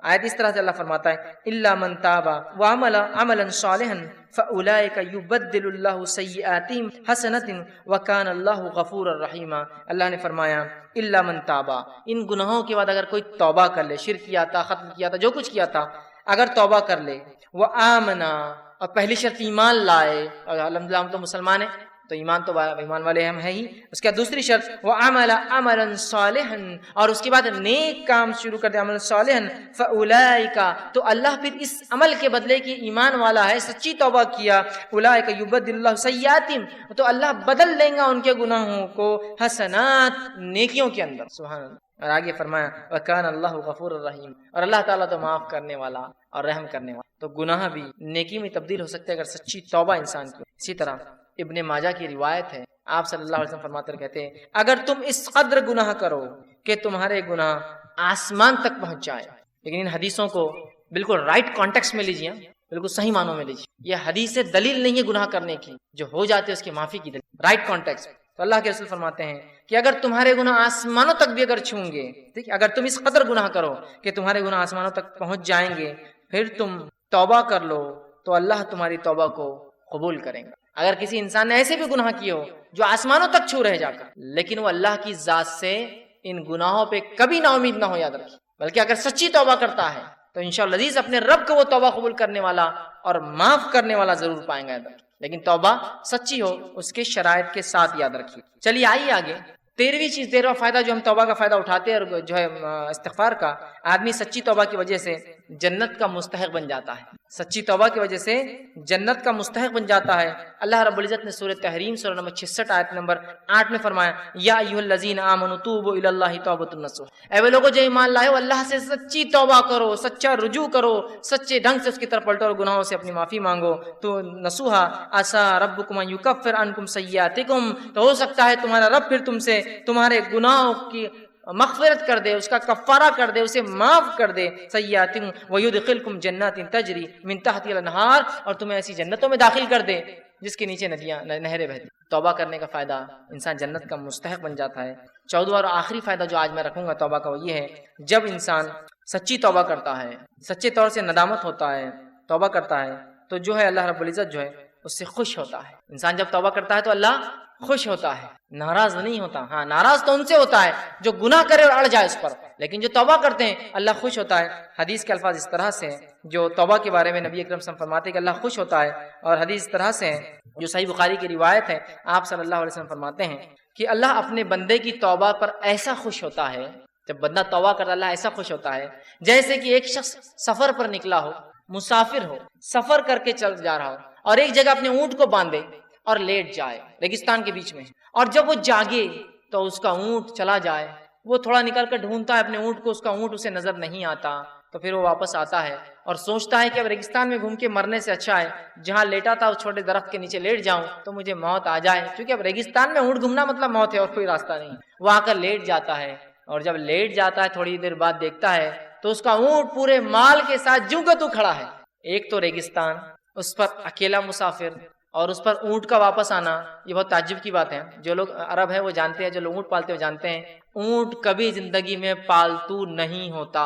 [SPEAKER 1] آیت اس طرح سے اللہ فرماتا ہے الا من تاب وعمل عملا صالحا فاولئک یبدل اللہ سیئاتہم حسنات وکان اللہ غفورا رحیما۔ اللہ نے فرمایا الا من تاب، ان گناہوں کے بعد اگر کوئی توبہ کر لے، شرک کیا تھا، قتل کیا تھا، جو کچھ کیا تھا، اگر توبہ کر لے، وآمنا، اور پہلی شرط ایمان لائے، اور الحمدللہ ہم تو مسلمان ہیں تو ایمان والے ہم ہیں ہی، اس کے بعد دوسری شرط وعمل عملا صالحا، اور اس کے بعد نیک کام شروع کر دے، عمل صالحا، فاولئک، تو اللہ پھر اس عمل کے بدلے کی ایمان والا ہے، سچی توبہ کیا، اولئک یبدل اللہ سیئاتہم، تو اللہ بدل لیں گا ان کے گناہوں کو حسنات، نیکیوں کے اندر۔ سبحان اللہ۔ اور آگے فرمایا وکان اللہ غفور الرحیم، اور اللہ تعالیٰ تو معاف کرنے والا اور رحم کرنے والا۔ تو گناہ بھی نیکی میں تبدیل ہو سکتے ہیں اگر سچی توبہ انسان کی۔ اسی طرح ابن ماجہ کی روایت ہے، آپ صلی اللہ علیہ وسلم فرماتے کہتے ہیں اگر تم اس قدر گناہ کرو کہ تمہارے گناہ آسمان تک پہنچ جائے، لیکن ان حدیثوں کو بالکل رائٹ کانٹیکسٹ میں لیجیے، بالکل صحیح معنوں میں لیجیے، یہ حدیث سے دلیل نہیں ہے گناہ کرنے کی، جو ہو جاتے اس کی معافی کی دلیل، رائٹ کانٹیکسٹ۔ تو اللہ کے رسول فرماتے ہیں کہ اگر تمہارے گناہ آسمانوں تک بھی اگر چھوں گے، ٹھیک ہے، اگر تم اس قدر گناہ کرو کہ تمہارے گناہ آسمانوں تک پہنچ جائیں گے، پھر تم توبہ کر لو تو اللہ تمہاری توبہ کو قبول کریں گا۔ اگر کسی انسان نے ایسے بھی گناہ کیے ہو جو آسمانوں تک چھو رہے جا کر، لیکن وہ اللہ کی ذات سے ان گناہوں پہ کبھی نا امید نہ ہو، یاد رکھیے، بلکہ اگر سچی توبہ کرتا ہے تو انشاءاللہ عزیز اپنے رب کو وہ توبہ قبول کرنے والا اور معاف کرنے والا ضرور پائیں گا، یاد رکھیے، لیکن توبہ سچی ہو، اس کے شرائط کے ساتھ، یاد رکھیے۔ چلیے آئیے آگے 13واں فائدہ جو ہم توبہ کا فائدہ اٹھاتے ہیں اور جو ہے استغفار کا، آدمی سچی توبہ کی وجہ سے جنت کا مستحق بن جاتا ہے، سچی توبہ کی وجہ سے جنت کا مستحق بن جاتا ہے۔ اللہ رب العزت نے سورۃ تحریم سورہ نمبر 66 آیت نمبر 8 میں فرمایا یا ایھا الذین آمنوا توبوا الی اللہ توبۃ النصوح، اے وہ لوگوں جو ایمان لائے ہو اللہ سے سچی توبہ کرو، سچا رجوع کرو، سچے ڈھنگ سے اس کی طرف پلٹو اور گناہوں سے اپنی معافی مانگو۔ تو نصوحا عسیٰ ربکم ان یکفر عنکم سیئاتکم، تو ہو سکتا ہے تمہارا رب پھر تم سے تمہارے گناہوں کی مغفرت کر دے، اس کا کفارہ کر دے، اسے معاف کر دے، سیئاتکم ویدخلکم جنات تجری من تحتها الانہار، اور تمہیں ایسی جنتوں میں داخل کر دے جس کے نیچے ندیاں نہریں بہتی. توبہ کرنے کا فائدہ، انسان جنت کا مستحق بن جاتا ہے. 14واں اور آخری فائدہ جو آج میں رکھوں گا توبہ کا وہ یہ ہے، جب انسان سچی توبہ کرتا ہے، سچے طور سے ندامت ہوتا ہے، توبہ کرتا ہے، تو جو ہے اللہ رب العزت جو ہے اس سے خوش ہوتا ہے. انسان جب توبہ کرتا ہے تو اللہ خوش ہوتا ہے، ناراض نہیں ہوتا. ہاں ناراض تو ان سے ہوتا ہے جو گناہ کرے اور اڑ جائے اس پر، لیکن جو توبہ کرتے ہیں اللہ خوش ہوتا ہے. حدیث کے الفاظ اس طرح سے ہیں جو توبہ کے بارے میں نبی اکرم صلی اللہ علیہ وسلم فرماتے ہیں کہ اللہ خوش ہوتا ہے، اور حدیث اس طرح سے ہے جو صحیح بخاری کی روایت ہے. آپ صلی اللہ علیہ وسلم فرماتے ہیں کہ اللہ اپنے بندے کی توبہ پر ایسا خوش ہوتا ہے، جب بندہ توبہ کرتا اللہ ایسا خوش ہوتا ہے جیسے کہ ایک شخص سفر پر نکلا ہو، مسافر ہو، سفر کر کے چل جا رہا ہو، اور ایک جگہ اپنے اونٹ کو باندھے اور لیٹ جائے ریگستان کے بیچ میں، اور جب وہ جاگے تو اس کا اونٹ چلا جائے، وہ تھوڑا نکل کر ڈھونڈتا ہے اپنے اونٹ کو، اس کا اونٹ اسے نظر نہیں آتا، تو پھر وہ واپس آتا ہے اور سوچتا ہے کہ اب ریگستان میں گھوم کے مرنے سے اچھا ہے جہاں لیٹا تھا اس چھوٹے درخت کے نیچے لیٹ جاؤں تو مجھے موت آ جائے، کیونکہ اب ریگستان میں اونٹ گھومنا مطلب موت ہے اور کوئی راستہ نہیں. وہ آ کر لیٹ جاتا ہے، اور جب لیٹ جاتا ہے تھوڑی دیر بعد دیکھتا ہے تو اس کا اونٹ پورے مال کے ساتھ جوں کا تو کھڑا ہے. ایک تو ریگستان، اس پر اکیلا مسافر، اور اس پر اونٹ کا واپس آنا، یہ بہت تعجب کی بات ہے. جو لوگ عرب ہیں وہ جانتے ہیں، جو لوگ اونٹ پالتے ہیں وہ جانتے ہیں اونٹ کبھی زندگی میں پالتو نہیں ہوتا.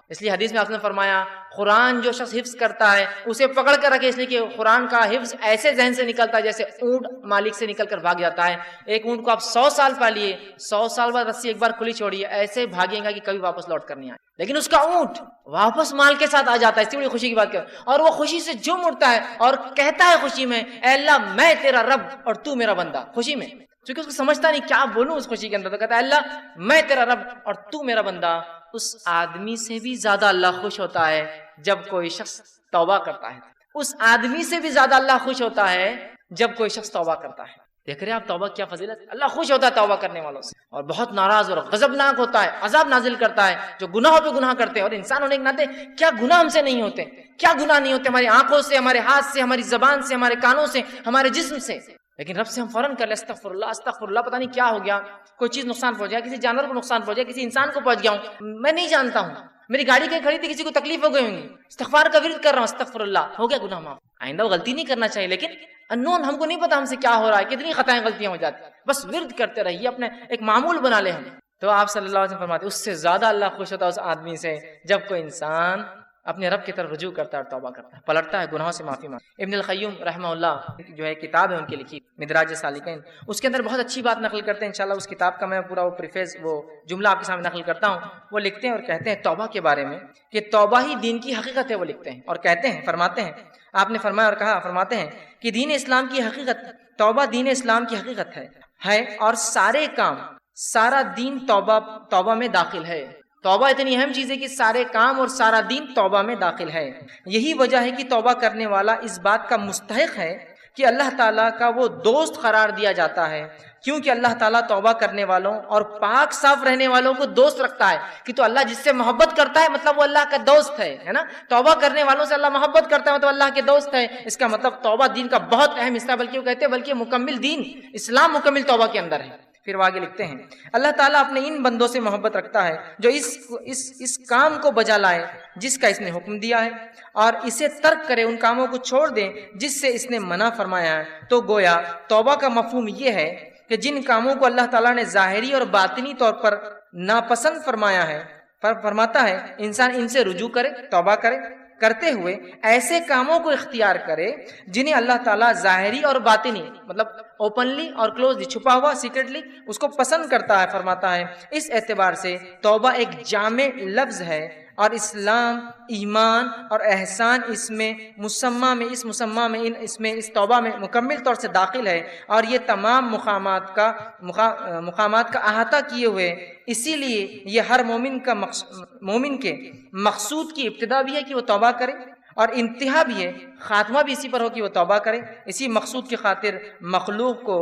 [SPEAKER 1] اس لیے حدیث میں آپ نے فرمایا قرآن جو شخص حفظ کرتا ہے اسے پکڑ کر رکھے، اس لیے کہ قرآن کا حفظ ایسے ذہن سے نکلتا ہے جیسے اونٹ مالک سے نکل کر بھاگ جاتا ہے. ایک اونٹ کو آپ 100 سال پالیے، 100 سال بعد رسی ایک بار کھلی چھوڑیے، ایسے بھاگے گا کہ کبھی واپس لوٹ کر نہیں آئے، لیکن اس کا اونٹ واپس مال کے ساتھ آ جاتا ہے. اس بڑی خوشی کی بات کر، اور وہ خوشی سے جھوم اٹھتا ہے اور کہتا ہے خوشی میں اے اللہ میں تیرا رب اور تو میرا بندہ. خوشی میں، کیونکہ اس کو سمجھتا نہیں کیا بولوں اس خوشی کے اندر، تو کہتا ہے اللہ میں تیرا رب اور تو میرا بندہ. اس آدمی سے بھی زیادہ اللہ خوش ہوتا ہے جب کوئی شخص توبہ کرتا ہے. اس آدمی سے بھی زیادہ اللہ خوش ہوتا ہے جب کوئی شخص توبہ کرتا ہے. دیکھ رہے ہیں آپ توبہ کیا فضیلت، اللہ خوش ہوتا ہے توبہ کرنے والوں سے، اور بہت ناراض اور غضبناک ہوتا ہے، عذاب نازل کرتا ہے جو گناہوں پہ گناہ کرتے ہیں. اور انسان ہونے کے ناطے کیا گناہ ہم سے نہیں ہوتے، کیا گناہ نہیں ہوتے ہماری آنکھوں سے، ہمارے ہاتھ سے، ہماری زبان سے، ہمارے کانوں سے، ہمارے جسم سے، لیکن رب سے ہم فوراً کر لیں استغفر اللہ استغفر اللہ. پتہ نہیں کیا ہو گیا، کوئی چیز نقصان پہنچ گیا، کسی جانور کو نقصان پہنچ گیا، کسی انسان کو پہنچ گیا ہوں، میں نہیں جانتا ہوں، میری گاڑی کہیں کھڑی تھی کسی کو تکلیف ہو گئی ہوں گی، استغفار کا ورد کر رہا ہوں استغفر اللہ، ہو گیا گناہ معاف. آئندہ وہ غلطی نہیں کرنا چاہیے، لیکن انون ہم کو نہیں پتا ہم سے کیا ہو رہا ہے، کتنی خطائیں غلطیاں ہو جاتی ہیں، بس ورد کرتے رہیے، اپنے ایک معمول بنا لیں ہم. تو آپ صلی اللہ علیہ وسلم فرماتے اس سے زیادہ اللہ خوش ہوتا ہے اس آدمی سے جب کوئی انسان اپنے رب کی طرف رجوع کرتا ہے اور توبہ کرتا ہے، پلٹتا ہے، گناہوں سے معافی مانگتا ہے. ابن القیم رحمہ اللہ جو ہے کتاب ہے ان کی لکھی مدراج سالکین، اس کے اندر بہت اچھی بات نقل کرتے ہیں. انشاءاللہ اس کتاب کا میں پورا وہ پریفیس وہ جملہ آپ کے سامنے نقل کرتا ہوں. وہ لکھتے ہیں اور کہتے ہیں توبہ کے بارے میں کہ توبہ ہی دین کی حقیقت ہے. وہ لکھتے ہیں اور کہتے ہیں، فرماتے ہیں، آپ نے فرمایا اور کہا، فرماتے ہیں کہ دین اسلام کی حقیقت، توبہ دین اسلام کی حقیقت ہے اور سارے کام، سارا دین توبہ میں داخل ہے. توبہ اتنی اہم چیز ہے کہ سارے کام اور سارا دین توبہ میں داخل ہے. یہی وجہ ہے کہ توبہ کرنے والا اس بات کا مستحق ہے کہ اللہ تعالیٰ کا وہ دوست قرار دیا جاتا ہے، کیونکہ اللہ تعالیٰ توبہ کرنے والوں اور پاک صاف رہنے والوں کو دوست رکھتا ہے. کہ تو اللہ جس سے محبت کرتا ہے مطلب وہ اللہ کا دوست ہے نا. توبہ کرنے والوں سے اللہ محبت کرتا ہے تو اللہ کے دوست ہے. اس کا مطلب توبہ دین کا بہت اہم حصہ، بلکہ وہ کہتے ہیں بلکہ مکمل دین اسلام مکمل توبہ کے اندر ہے. پھر وہ آگے لکھتے ہیں اللہ تعالیٰ اپنے ان بندوں سے محبت رکھتا ہے جو اس کام کو بجا لائے جس کا اس نے حکم دیا ہے، اور اسے ترک کرے، ان کاموں کو چھوڑ دیں جس سے اس نے منع فرمایا ہے. تو گویا توبہ کا مفہوم یہ ہے کہ جن کاموں کو اللہ تعالیٰ نے ظاہری اور باطنی طور پر ناپسند فرمایا ہے، فرماتا ہے انسان ان سے رجوع کرے، توبہ کرتے ہوئے ایسے کاموں کو اختیار کرے جنہیں اللہ تعالیٰ ظاہری اور باطنی مطلب اوپنلی اور کلوزلی، چھپا ہوا سیکرٹلی اس کو پسند کرتا ہے. فرماتا ہے اس اعتبار سے توبہ ایک جامع لفظ ہے اور اسلام، ایمان اور احسان اس توبہ میں مکمل طور سے داخل ہے، اور یہ تمام مقامات کا احاطہ کیے ہوئے. اسی لیے یہ ہر مومن کے مقصود کی ابتدا بھی ہے کہ وہ توبہ کرے، اور انتہا بھی ہے، خاتمہ بھی اسی پر ہو کہ وہ توبہ کرے. اسی مقصود کی خاطر مخلوق کو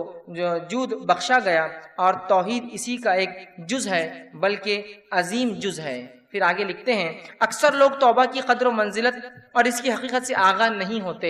[SPEAKER 1] جود بخشا گیا، اور توحید اسی کا ایک جز ہے، بلکہ عظیم جز ہے. پھر آگے لکھتے ہیں اکثر لوگ توبہ کی قدر و منزلت اور اس کی حقیقت سے آگاہ نہیں ہوتے.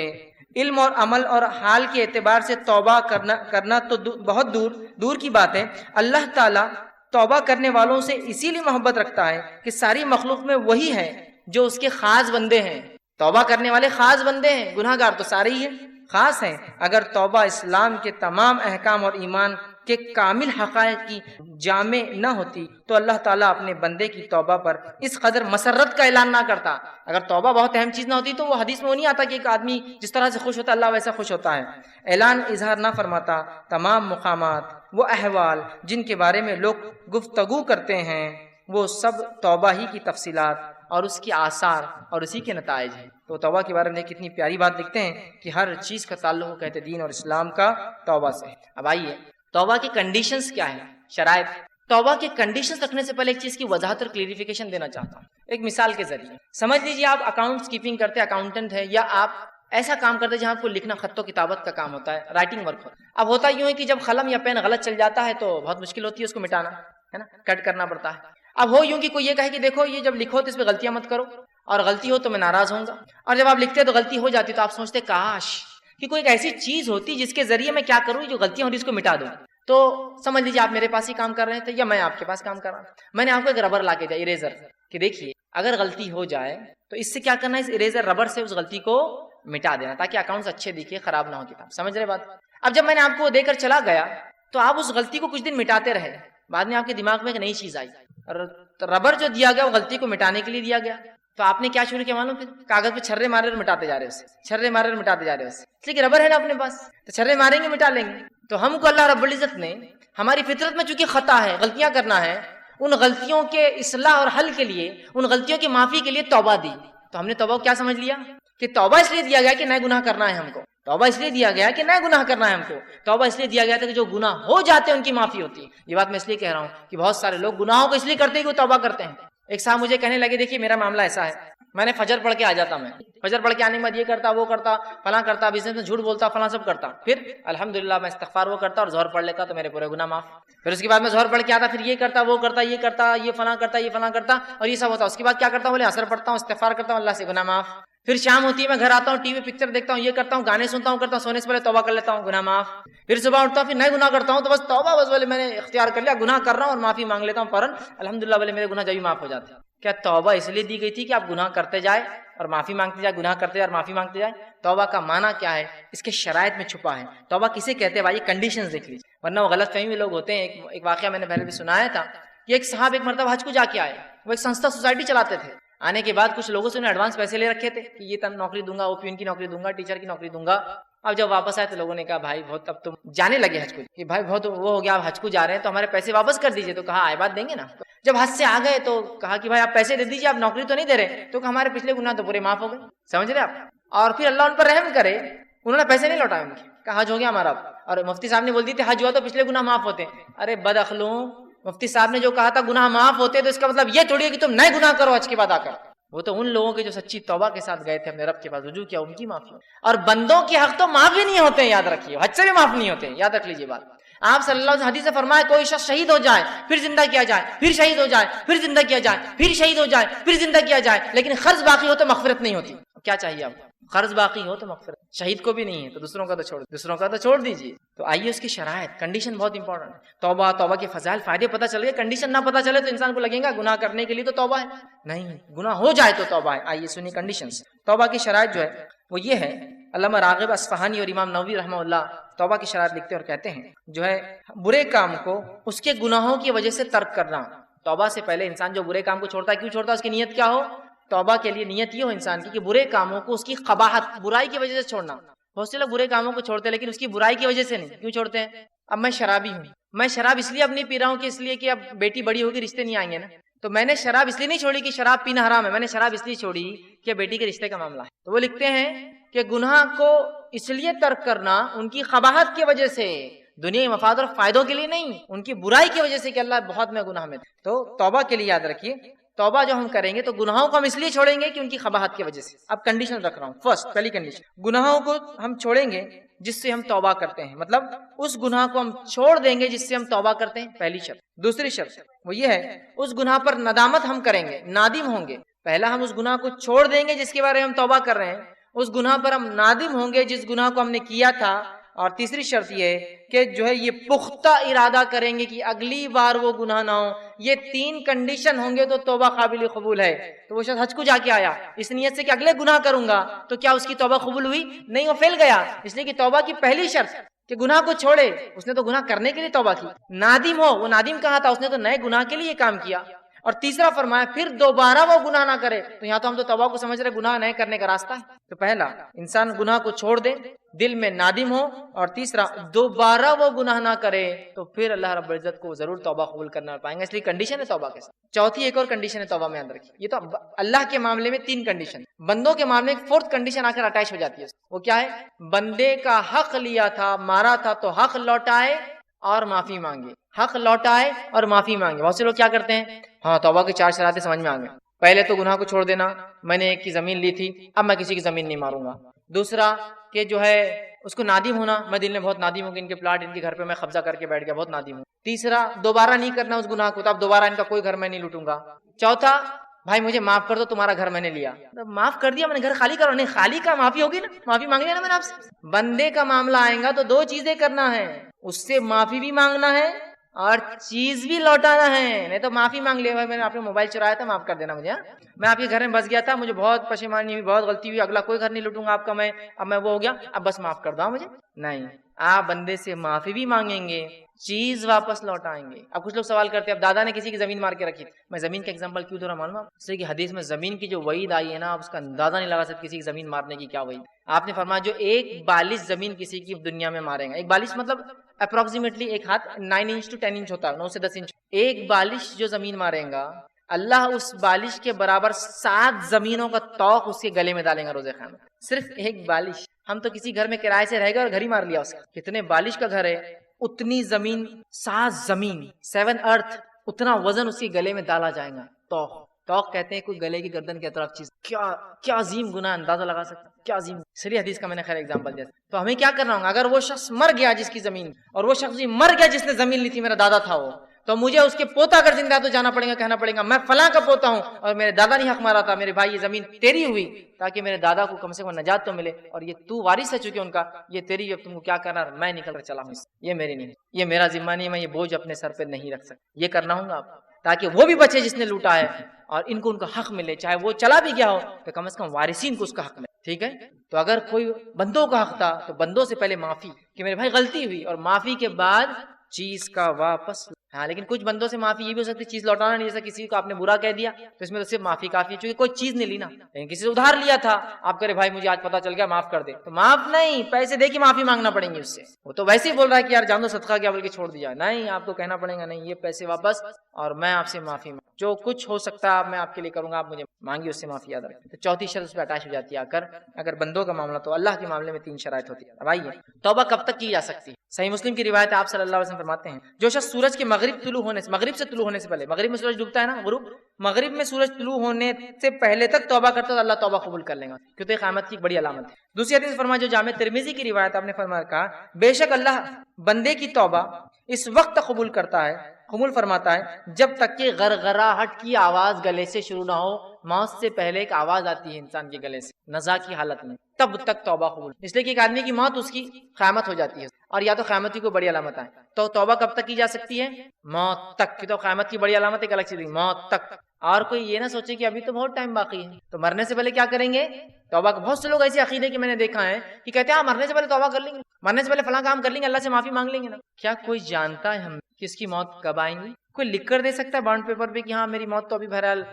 [SPEAKER 1] علم اور عمل اور حال کے اعتبار سے توبہ کرنا تو بہت دور کی بات ہے. اللہ تعالیٰ توبہ کرنے والوں سے اسی لیے محبت رکھتا ہے کہ ساری مخلوق میں وہی ہے جو اس کے خاص بندے ہیں. توبہ کرنے والے خاص بندے ہیں، گناہ گار تو سارے ہی ہیں، خاص ہیں۔ اگر توبہ اسلام کے تمام احکام اور ایمان کے کامل حقائق کی جامع نہ ہوتی تو اللہ تعالیٰ اپنے بندے کی توبہ پر اس قدر مسرت کا اعلان نہ کرتا۔ اگر توبہ بہت اہم چیز نہ ہوتی تو وہ حدیث میں وہ نہیں آتا کہ ایک آدمی جس طرح سے خوش ہوتا ہے اللہ ویسا خوش ہوتا ہے۔ اعلان اظہار نہ فرماتا، تمام مقامات وہ احوال جن کے بارے میں لوگ گفتگو کرتے ہیں وہ سب توبہ ہی کی تفصیلات اور اس کی آثار اور اسی کے نتائج ہیں۔ تو توبہ کے بارے میں کتنی پیاری بات لکھتے ہیں کہ ہر چیز کا تعلق کہتے دین اور اسلام کا توبہ سے ہے۔ اب آئیے توبہ کی کنڈیشنز کیا ہیں، شرائط۔ توبہ کے کنڈیشنز رکھنے سے پہلے ایک چیز کی وضاحت اور کلیریفیکیشن دینا چاہتا ہوں ایک مثال کے ذریعے۔ سمجھ لیجیے آپ اکاؤنٹس کیپنگ کرتے، اکاؤنٹنٹ ہے، یا آپ ایسا کام کرتے جہاں آپ کو لکھنا خط و کتابت کا کام ہوتا ہے، رائٹنگ ورک ہوتا ہے۔ اب ہوتا یوں ہے کہ جب قلم یا پین غلط چل جاتا ہے تو بہت مشکل ہوتی ہے اس کو مٹانا، ہے نا، کٹ کرنا پڑتا ہے۔ اب ہو یوں کہ کوئی یہ کہے کہ دیکھو یہ جب لکھو تو اس پہ غلطیاں مت کرو، اور غلطی ہو تو میں ناراض ہوں گا، اور جب آپ لکھتے تو غلطی ہو جاتی تو آپ سوچتے کاش کہ کوئی ایک ایسی چیز ہوتی جس کے ذریعے میں کیا کروں جو غلطیاں ہو رہی اس کو مٹا دوں۔ تو سمجھ لیجیے آپ میرے پاس ہی کام کر رہے تھے یا میں آپ کے پاس کام کر رہا ہوں، میں نے آپ کو ایک ربر لا کے دیا، اریزر، کہ دیکھیے اگر غلطی ہو جائے تو اس سے کیا کرنا ہے، اس اریزر ربر سے اس غلطی کو مٹا دینا تاکہ اکاؤنٹس اچھے دکھے، خراب نہ ہو کتاب۔ سمجھ رہے بات؟ اب جب میں نے آپ کو دے کر چلا گیا تو آپ اس غلطی کو کچھ دن مٹاتے رہے، بعد میں آپ کے دماغ میں ایک نئی چیز آئی، ربر جو دیا گیا وہ غلطی کو مٹانے کے لیے دیا گیا، تو آپ نے کیا شروع کیا معلوم، پھر کاغذ پہ چھرے مارے اور مٹاتے جا رہے اسے، چھرے مارے اور مٹاتے جا رہے اسے، اس لیے کہ ربر ہے نا اپنے پاس، تو چھرے ماریں گے مٹا لیں گے۔ تو ہم کو اللہ رب العزت نے ہماری فطرت میں چونکہ خطا ہے، غلطیاں کرنا ہے، ان غلطیوں کے اصلاح اور حل کے لیے، ان غلطیوں کی معافی کے لیے توبہ دی۔ تو ہم نے توبہ کو کیا سمجھ لیا کہ توبہ اس لیے دیا گیا کہ نئے گناہ کرنا ہے ہم کو، توبہ اس لیے دیا گیا کہ نئے گناہ کرنا ہے ہم کو، توبہ اس لیے دیا گیا تھا کہ جو گناہ ہو جاتے ہیں ان کی معافی ہوتی ہے۔ یہ بات میں اس لیے کہہ رہا ہوں کہ بہت سارے لوگ گناہوں کو اس لیے کرتے ہیں کہ وہ توبہ کرتے ہیں۔ ایک صاحب مجھے کہنے لگے دیکھیے میرا معاملہ ایسا ہے، میں نے فجر پڑھ کے آ جاتا، میں فجر پڑھ کے آنے کے بعد یہ کرتا وہ کرتا فلاں کرتا، بزنس میں جھوٹ بولتا فلاں سب کرتا، پھر الحمدللہ میں استغفار وہ کرتا اور ظہر پڑھ لیتا تو میرے پورے گناہ معاف۔ پھر اس کے بعد میں ظہر پڑھ کے آتا، پھر یہ کرتا وہ کرتا یہ کرتا یہ فلاں کرتا یہ فلاں کرتا اور یہ سب ہوتا۔ اس کے بعد کیا کرتا ہوں، بولے عصر پڑھتا ہوں، استغفار کرتا ہوں، اللہ سے گناہ معاف۔ پھر شام ہوتی ہے میں گھر آتا ہوں، ٹی وی پکچر دیکھتا ہوں، یہ کرتا ہوں، گانے سنتا ہوں، کرتا ہوں، سونے سے پہلے توبہ کر لیتا ہوں، گناہ معاف۔ پھر صبح اٹھتا ہوں، پھر نئے گناہ کرتا ہوں تو بس توبہ، بس بولے میں نے اختیار کر لیا، گناہ کر رہا ہوں اور معافی مانگ لیتا ہوں فوراً، الحمدللہ بولے میرے گناہ جبھی معاف ہو جاتے ہیں۔ کیا توبہ اس لیے دی گئی تھی کہ آپ گناہ کرتے جائے اور معافی مانگتے جائے، گناہ کرتے جائے اور معافی مانگتے جائے؟ توبہ کا معنی کیا ہے، اس کے شرائط میں چھپا ہے۔ توبہ کسے کہتے ہیں بھائی، کنڈیشنز دیکھ لیجیے، ورنہ وہ غلط فہمی لوگ ہوتے ہیں۔ ایک واقعہ میں نے پہلے بھی سنایا تھا کہ ایک صاحب ایک مرتبہ حج کو جا کے آئے، وہ ایک سنستھا سوسائٹی چلاتے تھے۔ آنے کے بعد کچھ لوگوں سے انہیں ایڈوانس پیسے لے رکھے تھے کہ یہ نوکری دوں گا، اوپین کی نوکری دوں گا، ٹیچر کی نوکری دوں گا۔ اب جب واپس آئے تو لوگوں نے کہا بھائی بہت، اب تم جانے لگے حج کو کہ بھائی بہت وہ ہو گیا، آپ حج کو جا رہے ہیں تو ہمارے پیسے واپس کر دیجیے۔ تو کہا آئے بات دیں گے نا۔ جب حج سے آ گئے تو کہا کہ بھائی آپ پیسے دے دیجیے، آپ نوکری تو نہیں دے رہے، تو ہمارے پچھلے گناہ تو پورے معاف ہو گئے۔ سمجھ رہے آپ؟ اور پھر اللہ ان پر رحم کرے، انہوں نے پیسے نہیں لوٹائے ان کے، کہا حج ہو گیا ہمارا۔ اور مفتی صاحب نے بول دی تھی حج ہوا تو پچھلے گناہ معاف ہوتے ہیں۔ ارے بد اخلوں، مفتی صاحب نے جو کہا تھا گناہ معاف ہوتے تو اس کا مطلب یہ تھوڑی ہے کہ تم نئے گناہ کرو حج کے بعد آ کر۔ وہ تو ان لوگوں کے جو سچی توبہ کے ساتھ گئے تھے اپنے رب کے پاس، رجوع کیا، ان کی معافی۔ اور بندوں کے حق تو معاف ہی نہیں ہوتے ہیں، یاد رکھیے، حج سے بھی معاف نہیں ہوتے ہیں، یاد رکھ لیجیے بات۔ آپ صلی اللہ علیہ وسلم حدیث سے فرمایا کوئی شخص شہید ہو جائے پھر زندہ کیا جائے، پھر شہید ہو جائے پھر زندہ کیا جائے، پھر شہید ہو جائے پھر زندہ کیا جائے، لیکن قرض باقی ہو تو مغفرت نہیں ہوتی۔ کیا چاہیے آپ کو؟ قرض باقی ہو تو مغفرت، شہید کو بھی نہیں ہے تو دوسروں کا تو چھوڑ دیجیے۔ تو آئیے اس کی شرائط، کنڈیشن بہت امپورٹنٹ ہے۔ توبہ کے فضائل، فائدے پتہ چل گئے، کنڈیشن نہ پتہ چلے تو انسان کو لگے گا گناہ کرنے کے لیے تو توبہ ہے، نہیں، گناہ ہو جائے تو توبہ ہے۔ آئیے سنیے کنڈیشنز۔ توبہ کی شرائط جو ہے وہ یہ ہے، علامہ راغب اصفہانی اور امام نووی رحمہ اللہ توبہ کی شرائط لکھتے اور کہتے ہیں جو ہے برے کام کو اس کے گناہوں کی وجہ سے ترک کرنا۔ توبہ سے پہلے انسان جو برے کام کو چھوڑتا ہے، کیوں چھوڑتا ہے، اس کی نیت کیا ہو؟ توبہ کے لیے نیت یہ ہو انسان کی کہ برے کاموں کو اس کی قباحت، برائی کی وجہ سے چھوڑنا۔ بہت سے لوگ برے کاموں کو چھوڑتے ہیں لیکن اس کی برائی کی وجہ سے نہیں۔ کیوں چھوڑتے ہیں؟ اب میں شرابی ہوں، میں شراب اس لیے اب نہیں پی رہا ہوں کہ اس لیے کہ اب بیٹی بڑی ہوگی رشتے نہیں آئیں گے نا، تو میں نے شراب اس لیے نہیں چھوڑی کہ شراب پینا حرام ہے، میں نے شراب اس لیے چھوڑی کہ بیٹی کے رشتے کا معاملہ ہے۔ تو وہ لکھتے ہیں کہ گناہ کو اس لیے ترک کرنا ان کی قباحت کی وجہ سے، دنیا مفاد اور فائدوں کے لیے نہیں، ان کی برائی کی وجہ سے کہ اللہ بہت میں گناہ میں۔ تو توبہ کے لیے یاد رکھیے، توبہ جو ہم کریں گے تو گناہوں کو ہم اس لیے چھوڑیں گے کہ ان کی قباحت کی وجہ سے۔ اب کنڈیشن رکھ رہا ہوں، فرسٹ پہلی کنڈیشن، گناہوں کو ہم چھوڑیں گے جس سے ہم توبہ کرتے ہیں، مطلب اس گناہ کو ہم چھوڑ دیں گے جس سے ہم توبہ کرتے ہیں، پہلی شرط۔ دوسری شرط وہ یہ ہے اس گناہ پر ندامت ہم کریں گے، نادم ہوں گے۔ پہلا ہم اس گناہ کو چھوڑ دیں گے جس کے بارے میں ہم توبہ کر رہے ہیں، اس گناہ پر ہم نادم ہوں گے جس گناہ کو ہم نے کیا تھا، اور تیسری شرط یہ ہے کہ جو ہے یہ پختہ ارادہ کریں گے کہ اگلی بار وہ گناہ نہ ہو. یہ 3 کنڈیشن ہوں گے تو توبہ قابل قبول ہے. تو وہ شخص حج کو جا کے آیا اس نیت سے کہ اگلے گناہ کروں گا، تو کیا اس کی توبہ قبول ہوئی؟ نہیں، وہ فیل گیا. اس لیے کہ توبہ کی پہلی شرط کہ گناہ کو چھوڑے. اس نے تو گناہ کرنے کے لیے توبہ کی. نادم ہو، وہ نادم کہا تھا، اس نے تو نئے گناہ کے لیے یہ کام کیا. اور تیسرا فرمایا پھر دوبارہ وہ گناہ نہ کرے. تو یہاں تو ہم تو توبہ کو سمجھ رہے گناہ نئے کرنے کا راستہ ہے. تو پہلا انسان گناہ کو چھوڑ دے، دل میں نادم ہو، اور تیسرا دوبارہ وہ گناہ نہ کرے، تو پھر اللہ رب العزت کو ضرور توبہ قبول کرنا پائیں گا. اس لیے کنڈیشن ہے توبہ کے ساتھ. چوتھی ایک اور کنڈیشن ہے توبہ میں یاد رکھیے. یہ تو اللہ کے معاملے میں 3 کنڈیشن، بندوں کے معاملے میں 4تھ کنڈیشن آ کر اٹیچ ہو جاتی ہے. وہ کیا ہے؟ بندے کا حق لیا تھا، مارا تھا، تو حق لوٹائے اور معافی مانگے. حق لوٹائے اور معافی مانگے. بہت سے لوگ کیا کرتے ہیں، ہاں توبہ کی 4 شرائط سمجھ میں آ گئے. پہلے تو گناہ کو چھوڑ دینا، میں نے ایک کی زمین لی تھی، اب میں کسی کی زمین نہیں ماروں گا. دوسرا کہ جو ہے اس کو نادم ہونا، میں دل میں بہت نادم ہوں کہ ان کے پلاٹ، ان کے گھر پہ میں قبضہ کر کے بیٹھ گیا، بہت نادم ہوں. تیسرا دوبارہ نہیں کرنا اس گناہ کو، تو اب دوبارہ ان کا کوئی گھر میں نہیں لوٹوں گا. چوتھا بھائی مجھے معاف کر دو، تمہارا گھر میں نے لیا. معاف کر دیا میں نے، گھر خالی کرو. نہیں، خالی کا معافی ہوگی نا، معافی مانگ لیا نا میں نے آپ سے. بندے کا معاملہ آئے گا تو 2 چیزیں کرنا ہے، اس سے معافی بھی مانگنا ہے اور چیز بھی لوٹانا ہے. نہیں تو معافی مانگ لیا، بھائی میں نے آپ نے موبائل چرایا تھا، معاف کر دینا مجھے، میں آپ کے گھر میں بس گیا تھا، مجھے بہت پشیمانی ہوئی، بہت غلطی ہوئی، اگلا کوئی گھر نہیں لوٹوں گا آپ کا، میں اب میں وہ ہو گیا، اب بس معاف کر دو مجھے. نہیں، آپ بندے سے معافی بھی مانگیں گے، چیز واپس لوٹائیں گے. اب کچھ لوگ سوال کرتے ہیں اب دادا نے کسی کی زمین مار کے رکھی. میں زمین کا ایگزامپل کیوں دے رہا معلوم ہے؟ اس لیے کہ حدیث میں زمین کی جو وعید آئی ہے نا، آپ اس کا اندازہ نہیں لگا سکتے کسی کی زمین مارنے کی کیا وعید. آپ نے فرمایا جو 1 بالش زمین کسی کی دنیا میں مارے گا، 1 بالش مطلب اپروکسیمیٹلی 1 ہاتھ 9 انچ to 10 انچ ہوتا ہے، 9 سے 10 انچ. 1 بالش جو زمین مارے گا، اللہ اس بالش کے برابر 7 زمینوں کا توق اس کے گلے میں ڈالیں گا روز قیامت. صرف 1 بالش. ہم تو کسی گھر میں کرائے سے رہ گئے اور گھر ہی مار لیا اس کا. کتنے بالش کا گھر ہے، اتنی زمین، 7 زمین، 7 ارتھ، اتنا وزن اس کے گلے میں ڈالا جائے گا. توق کہتے ہیں کوئی گلے کی گردن کے اطراف چیز. کیا عظیم گناہ، اندازہ لگا سکتا کیا عظیم. اس لیے حدیث کا میں نے خیر ایگزامپل دیا. تو ہمیں کیا کرنا ہوگا؟ اگر وہ شخص مر گیا جس کی زمین، اور وہ شخص بھی مر گیا جس نے زمین لی تھی، میرا دادا تھا وہ، تو مجھے اس کے پوتا اگر زندہ تو جانا پڑے گا، کہنا پڑے گا میں فلاں کا پوتا ہوں اور میرے دادا نے حق مارا تھا، میرے بھائی یہ زمین تیری ہوئی، تاکہ میرے دادا کو کم سے کم نجات تو ملے، اور یہ تو وارث ہے چونکہ ان کا، یہ تیری، اب تم کو کیا کرنا، میں نکل کر چلا ہوں، یہ میری نہیں، یہ میرا ذمہ نہیں، میں یہ بوجھ اپنے سر پہ نہیں رکھ سکتا. یہ کرنا ہوگا آپ، تاکہ وہ بھی بچے جس نے لوٹا ہے، اور ان کو ان کا حق ملے. چاہے وہ چلا بھی گیا ہو تو کم از کم وارثین کو اس کا حق ملے. ٹھیک ہے. تو اگر کوئی بندوں کا حق تھا تو بندوں سے پہلے معافی کہ میرے بھائی غلطی ہوئی، اور معافی کے بعد چیز کا واپس. ہاں لیکن کچھ بندوں سے معافی یہ بھی ہو سکتی ہے چیز لوٹانا نہیں. جیسا کسی کو آپ نے برا کہہ دیا تو اس میں تو صرف معافی کافی ہے، چونکہ کوئی چیز نہیں لی نا. لیکن کسی سے ادھار لیا تھا، آپ کہہ رہے بھائی مجھے آج پتا چل گیا معاف کر دے، تو معاف نہیں، پیسے دے کے معافی مانگنا پڑیں گی اس سے. وہ تو ویسے ہی بول رہا ہے کہ یار جان دو صدقہ کیا بلکہ چھوڑ دیا، نہیں، آپ کو کہنا پڑے گا نہیں یہ پیسے واپس، اور میں آپ سے معافی جو کچھ ہو سکتا ہے میں آپ کے لیے کروں گا، آپ مجھے مانگی اس سے معافی یاد رکھیں. تو چوتھی شرط اس پہ اٹیچ ہو جاتی ہے آ کر. اگر بندوں کا معاملہ، تو اللہ کے معاملے میں 3 شرائط ہوتی ہے. اب آئیے توبہ کب تک کی جا سکتی ہے؟ صحیح مسلم کی روایت ہے، آپ صلی اللہ علیہ وسلم فرماتے ہیں جو شخص سورج کے مغرب سے طلوع ہونے سے پہلے، مغرب میں سورج ڈوبتا ہے نا، مغرب میں سورج طلوع ہونے سے پہلے تک توبہ کرتا ہے تو اللہ توبہ قبول کر لے گا، کیونکہ قیامت کی بڑی علامت ہے. دوسری حدیث فرمایا جو جامع ترمذی کی روایت، آپ نے فرمایا کہا بے شک اللہ بندے کی توبہ اس وقت قبول کرتا ہے، قبول فرماتا ہے جب تک کہ غرغراہٹ کی آواز گلے سے شروع نہ ہو. موت سے پہلے ایک آواز آتی ہے انسان کے گلے سے نزا کی حالت میں، تب تک توبہ قبول. اس لیے کہ ایک آدمی کی موت اس کی قیامت ہو جاتی ہے، اور یا تو قیامت کی کوئی بڑی علامت ہے. تو توبہ کب تک کی جا سکتی ہے؟ موت تک کی. تو قیامت کی بڑی علامت ایک الگ چیز، موت تک. اور کوئی یہ نہ سوچے کہ ابھی تو بہت ٹائم باقی ہے تو مرنے سے پہلے کیا کریں گے توبہ. بہت سے لوگ ایسے عقیدے کہ میں نے دیکھا ہے کہ کہتے ہیں مرنے سے پہلے توبہ کر لیں گے، مرنے سے پہلے فلاں کام کر لیں گے، اللہ سے معافی مانگ لیں گے نا. کیا کوئی جانتا ہے ہم کس کی موت کب آئیں گی؟ کوئی لکھ کر دے سکتا ہے بانڈ پیپر پہ کہ ہاں میری موت تو ابھی بہرحال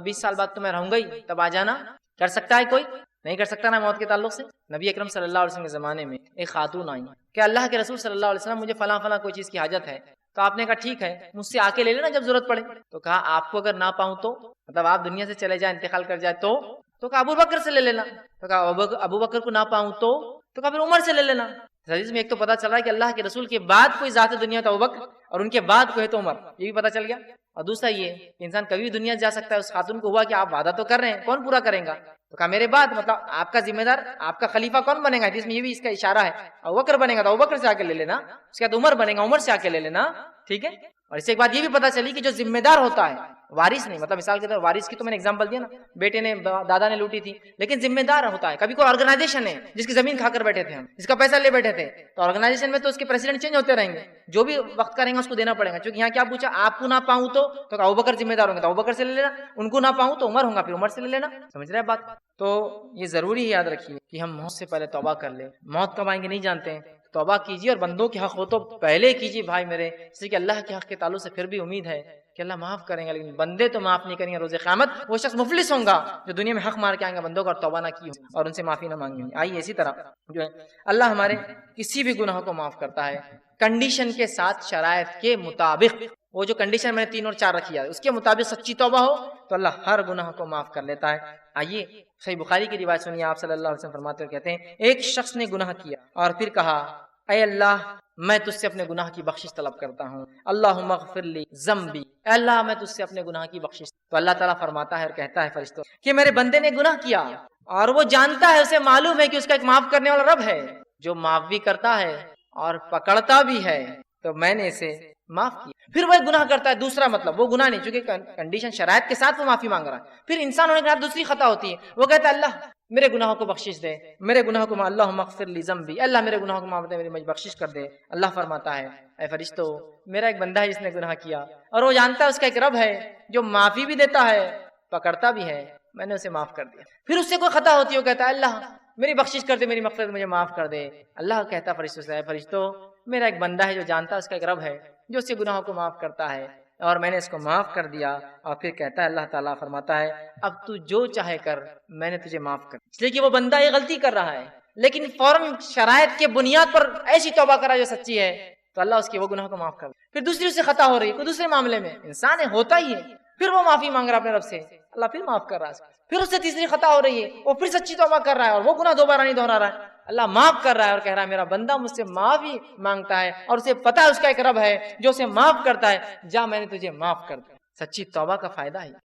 [SPEAKER 1] 20 سال بعد تو میں رہوں گا ہی، تب آ جانا؟ کر سکتا ہے کوئی؟ نہیں کر سکتا نا موت کے تعلق سے. نبی اکرم صلی اللہ علیہ وسلم کے زمانے میں ایک خاتون آئی کہ اللہ کے رسول صلی اللہ علیہ وسلم مجھے فلاں کوئی چیز کی حاجت ہے. تو آپ نے کہا ٹھیک ہے مجھ سے آ کے لے لینا جب ضرورت پڑے. تو کہا آپ کو اگر نہ پاؤں تو، مطلب آپ دنیا سے چلے جائیں، انتقال کر جائے تو کہا ابو بکر سے لے لینا. تو کہا ابو بکر کو نہ پاؤں تو کہا پھر عمر سے لے لینا. حدیث میں ایک تو پتا چل رہا ہے کہ اللہ کے رسول کے بعد کوئی ذات دنیا تو ابو بکر، اور ان کے بعد کوئی ہے تو عمر، یہ بھی پتا چل گیا. اور دوسرا یہ کہ انسان کبھی بھی دنیا جا سکتا ہے. اس خاتون کو ہوا کہ آپ وعدہ تو کر رہے ہیں، کون پورا کریں گا؟ تو کہا میرے بعد، مطلب آپ کا ذمہ دار، آپ کا خلیفہ کون بنے گا؟ حدیث میں یہ بھی اس کا اشارہ ہے، ابو بکر بنے گا تو ابو بکر سے آ کے لے لینا، اس کے بعد عمر بنے گا، عمر سے آ کے لے لینا. ٹھیک ہے. اور اس سے ایک بات یہ بھی پتا چلی کہ جو ذمہ دار ہوتا ہے، وارث نہیں، مطلب مثال کے طور وارث کی تو میں نے اگزامپل دیا نا، بیٹے نے دادا نے لوٹی تھی، لیکن ذمہ دار ہوتا ہے. کبھی کوئی آرگنائزیشن ہے جس کی زمین کھا کر بیٹھے تھے ہم، جس کا پیسہ لے بیٹھے تھے، تو آرگنائزیشن میں تو اس کے پریزیڈنٹ چینج ہوتے رہیں گے، جو بھی وقت کریں گے اس کو دینا پڑے گا. کیونکہ یہاں کیا پوچھا، آپ کو نہ پاؤں تو ابوبکر ذمہ دار ہوں گے تو ابوبکر سے لے لینا، ان کو نہ پاؤں تو عمر ہوں گا پھر عمر سے لے لینا. سمجھ رہے بات؟ تو یہ ضروری ہے، یاد رکھیے کہ ہم موت سے پہلے توبہ کر لیں. موت کب آئیں گے نہیں جانتے ہیں، توبہ کیجیے، اور بندوں کے حق ہو تو پہلے کیجیے بھائی میرے، اس لیے کہ اللہ کے حق کے تعلق سے پھر بھی امید ہے کہ اللہ معاف کریں گے، لیکن بندے تو معاف نہیں کریں گے. روز قیامت وہ شخص مفلس ہوں گا جو دنیا میں حق مار کے آئیں گے بندوں کا اور توبہ نہ کی اور ان سے معافی نہ مانگی. آئیے اسی طرح جو ہے اللہ ہمارے کسی بھی گناہ کو معاف کرتا ہے کنڈیشن کے ساتھ، شرائط کے مطابق. وہ جو کنڈیشن میں نے 3 اور 4 رکھی ہے اس کے مطابق سچی توبہ ہو تو اللہ ہر گناہ کو معاف کر لیتا ہے. آئیے صحیح بخاری کی روایت سنیے، آپ صلی اللہ علیہ وسلم فرماتے ہوئے کہتے ہیں ایک شخص نے گناہ کیا اور پھر کہا اے اللہ میں تجھ سے اپنے گناہ کی بخشش طلب کرتا ہوں، اللہم اغفر لی ذنبی، اے اللہ میں تجھ سے اپنے گناہ کی بخشش. تو اللہ تعالیٰ فرماتا ہے اور کہتا ہے فرشتوں کہ میرے بندے نے گناہ کیا اور وہ جانتا ہے، اسے معلوم ہے کہ اس کا ایک معاف کرنے والا رب ہے جو معاف بھی کرتا ہے اور پکڑتا بھی ہے، تو میں نے اسے معاف کیا. پھر وہ ایک گناہ کرتا ہے، دوسرا مطلب وہ گناہ نہیں، چونکہ کنڈیشن شرائط کے ساتھ وہ معافی مانگ رہا ہے. پھر انسان ہونے کے بعد دوسری خطا ہوتی ہے، وہ کہتا ہے اللہ میرے گناہوں کو بخشش دے، میرے گناہوں کو اللہم اغفر لی ذنبی، اللہ میرے گناہوں کو معاف دے، میری بخشش کر دے. اللہ فرماتا ہے اے فرشتو میرا ایک بندہ ہے جس نے گناہ کیا اور وہ جانتا ہے اس کا ایک رب ہے جو معافی بھی دیتا ہے پکڑتا بھی ہے، میں نے اسے معاف کر دیا. پھر اس سے کوئی خطا ہوتی ہے، وہ کہتا ہے اللہ میری بخشش کر دے، میری مغفرت مجھے معاف کر دے. اللہ کہتا ہے فرشتوں سے اے فرشتو میرا ایک بندہ ہے جو جانتا ہے اس کا ایک رب ہے جو اس کے گناہوں کو معاف کرتا ہے اور میں نے اس کو معاف کر دیا. اور پھر کہتا ہے اللہ تعالیٰ فرماتا ہے اب تو جو چاہے کر، میں نے تجھے معاف کر. اس لیے کہ وہ بندہ یہ غلطی کر رہا ہے لیکن فوراً شرائط کے بنیاد پر ایسی توبہ کرا جو سچی ہے تو اللہ اس کے وہ گناہ کو معاف کر. پھر دوسری اس سے خطا ہو رہی ہے کوئی دوسرے معاملے میں، انسان ہے ہوتا ہی ہے، پھر وہ معافی مانگ رہا اپنے رب سے، اللہ پھر معاف کر رہا ہے. پھر اس سے تیسری خطا ہو رہی ہے، وہ پھر سچی توبہ کر رہا ہے اور وہ گناہ دوبارہ نہیں دہرا رہا ہے، اللہ معاف کر رہا ہے اور کہہ رہا ہے میرا بندہ مجھ سے معافی مانگتا ہے اور اسے پتا ہے اس کا ایک رب ہے جو اسے معاف کرتا ہے، جا میں نے تجھے معاف کر دیا. سچی توبہ کا فائدہ ہے.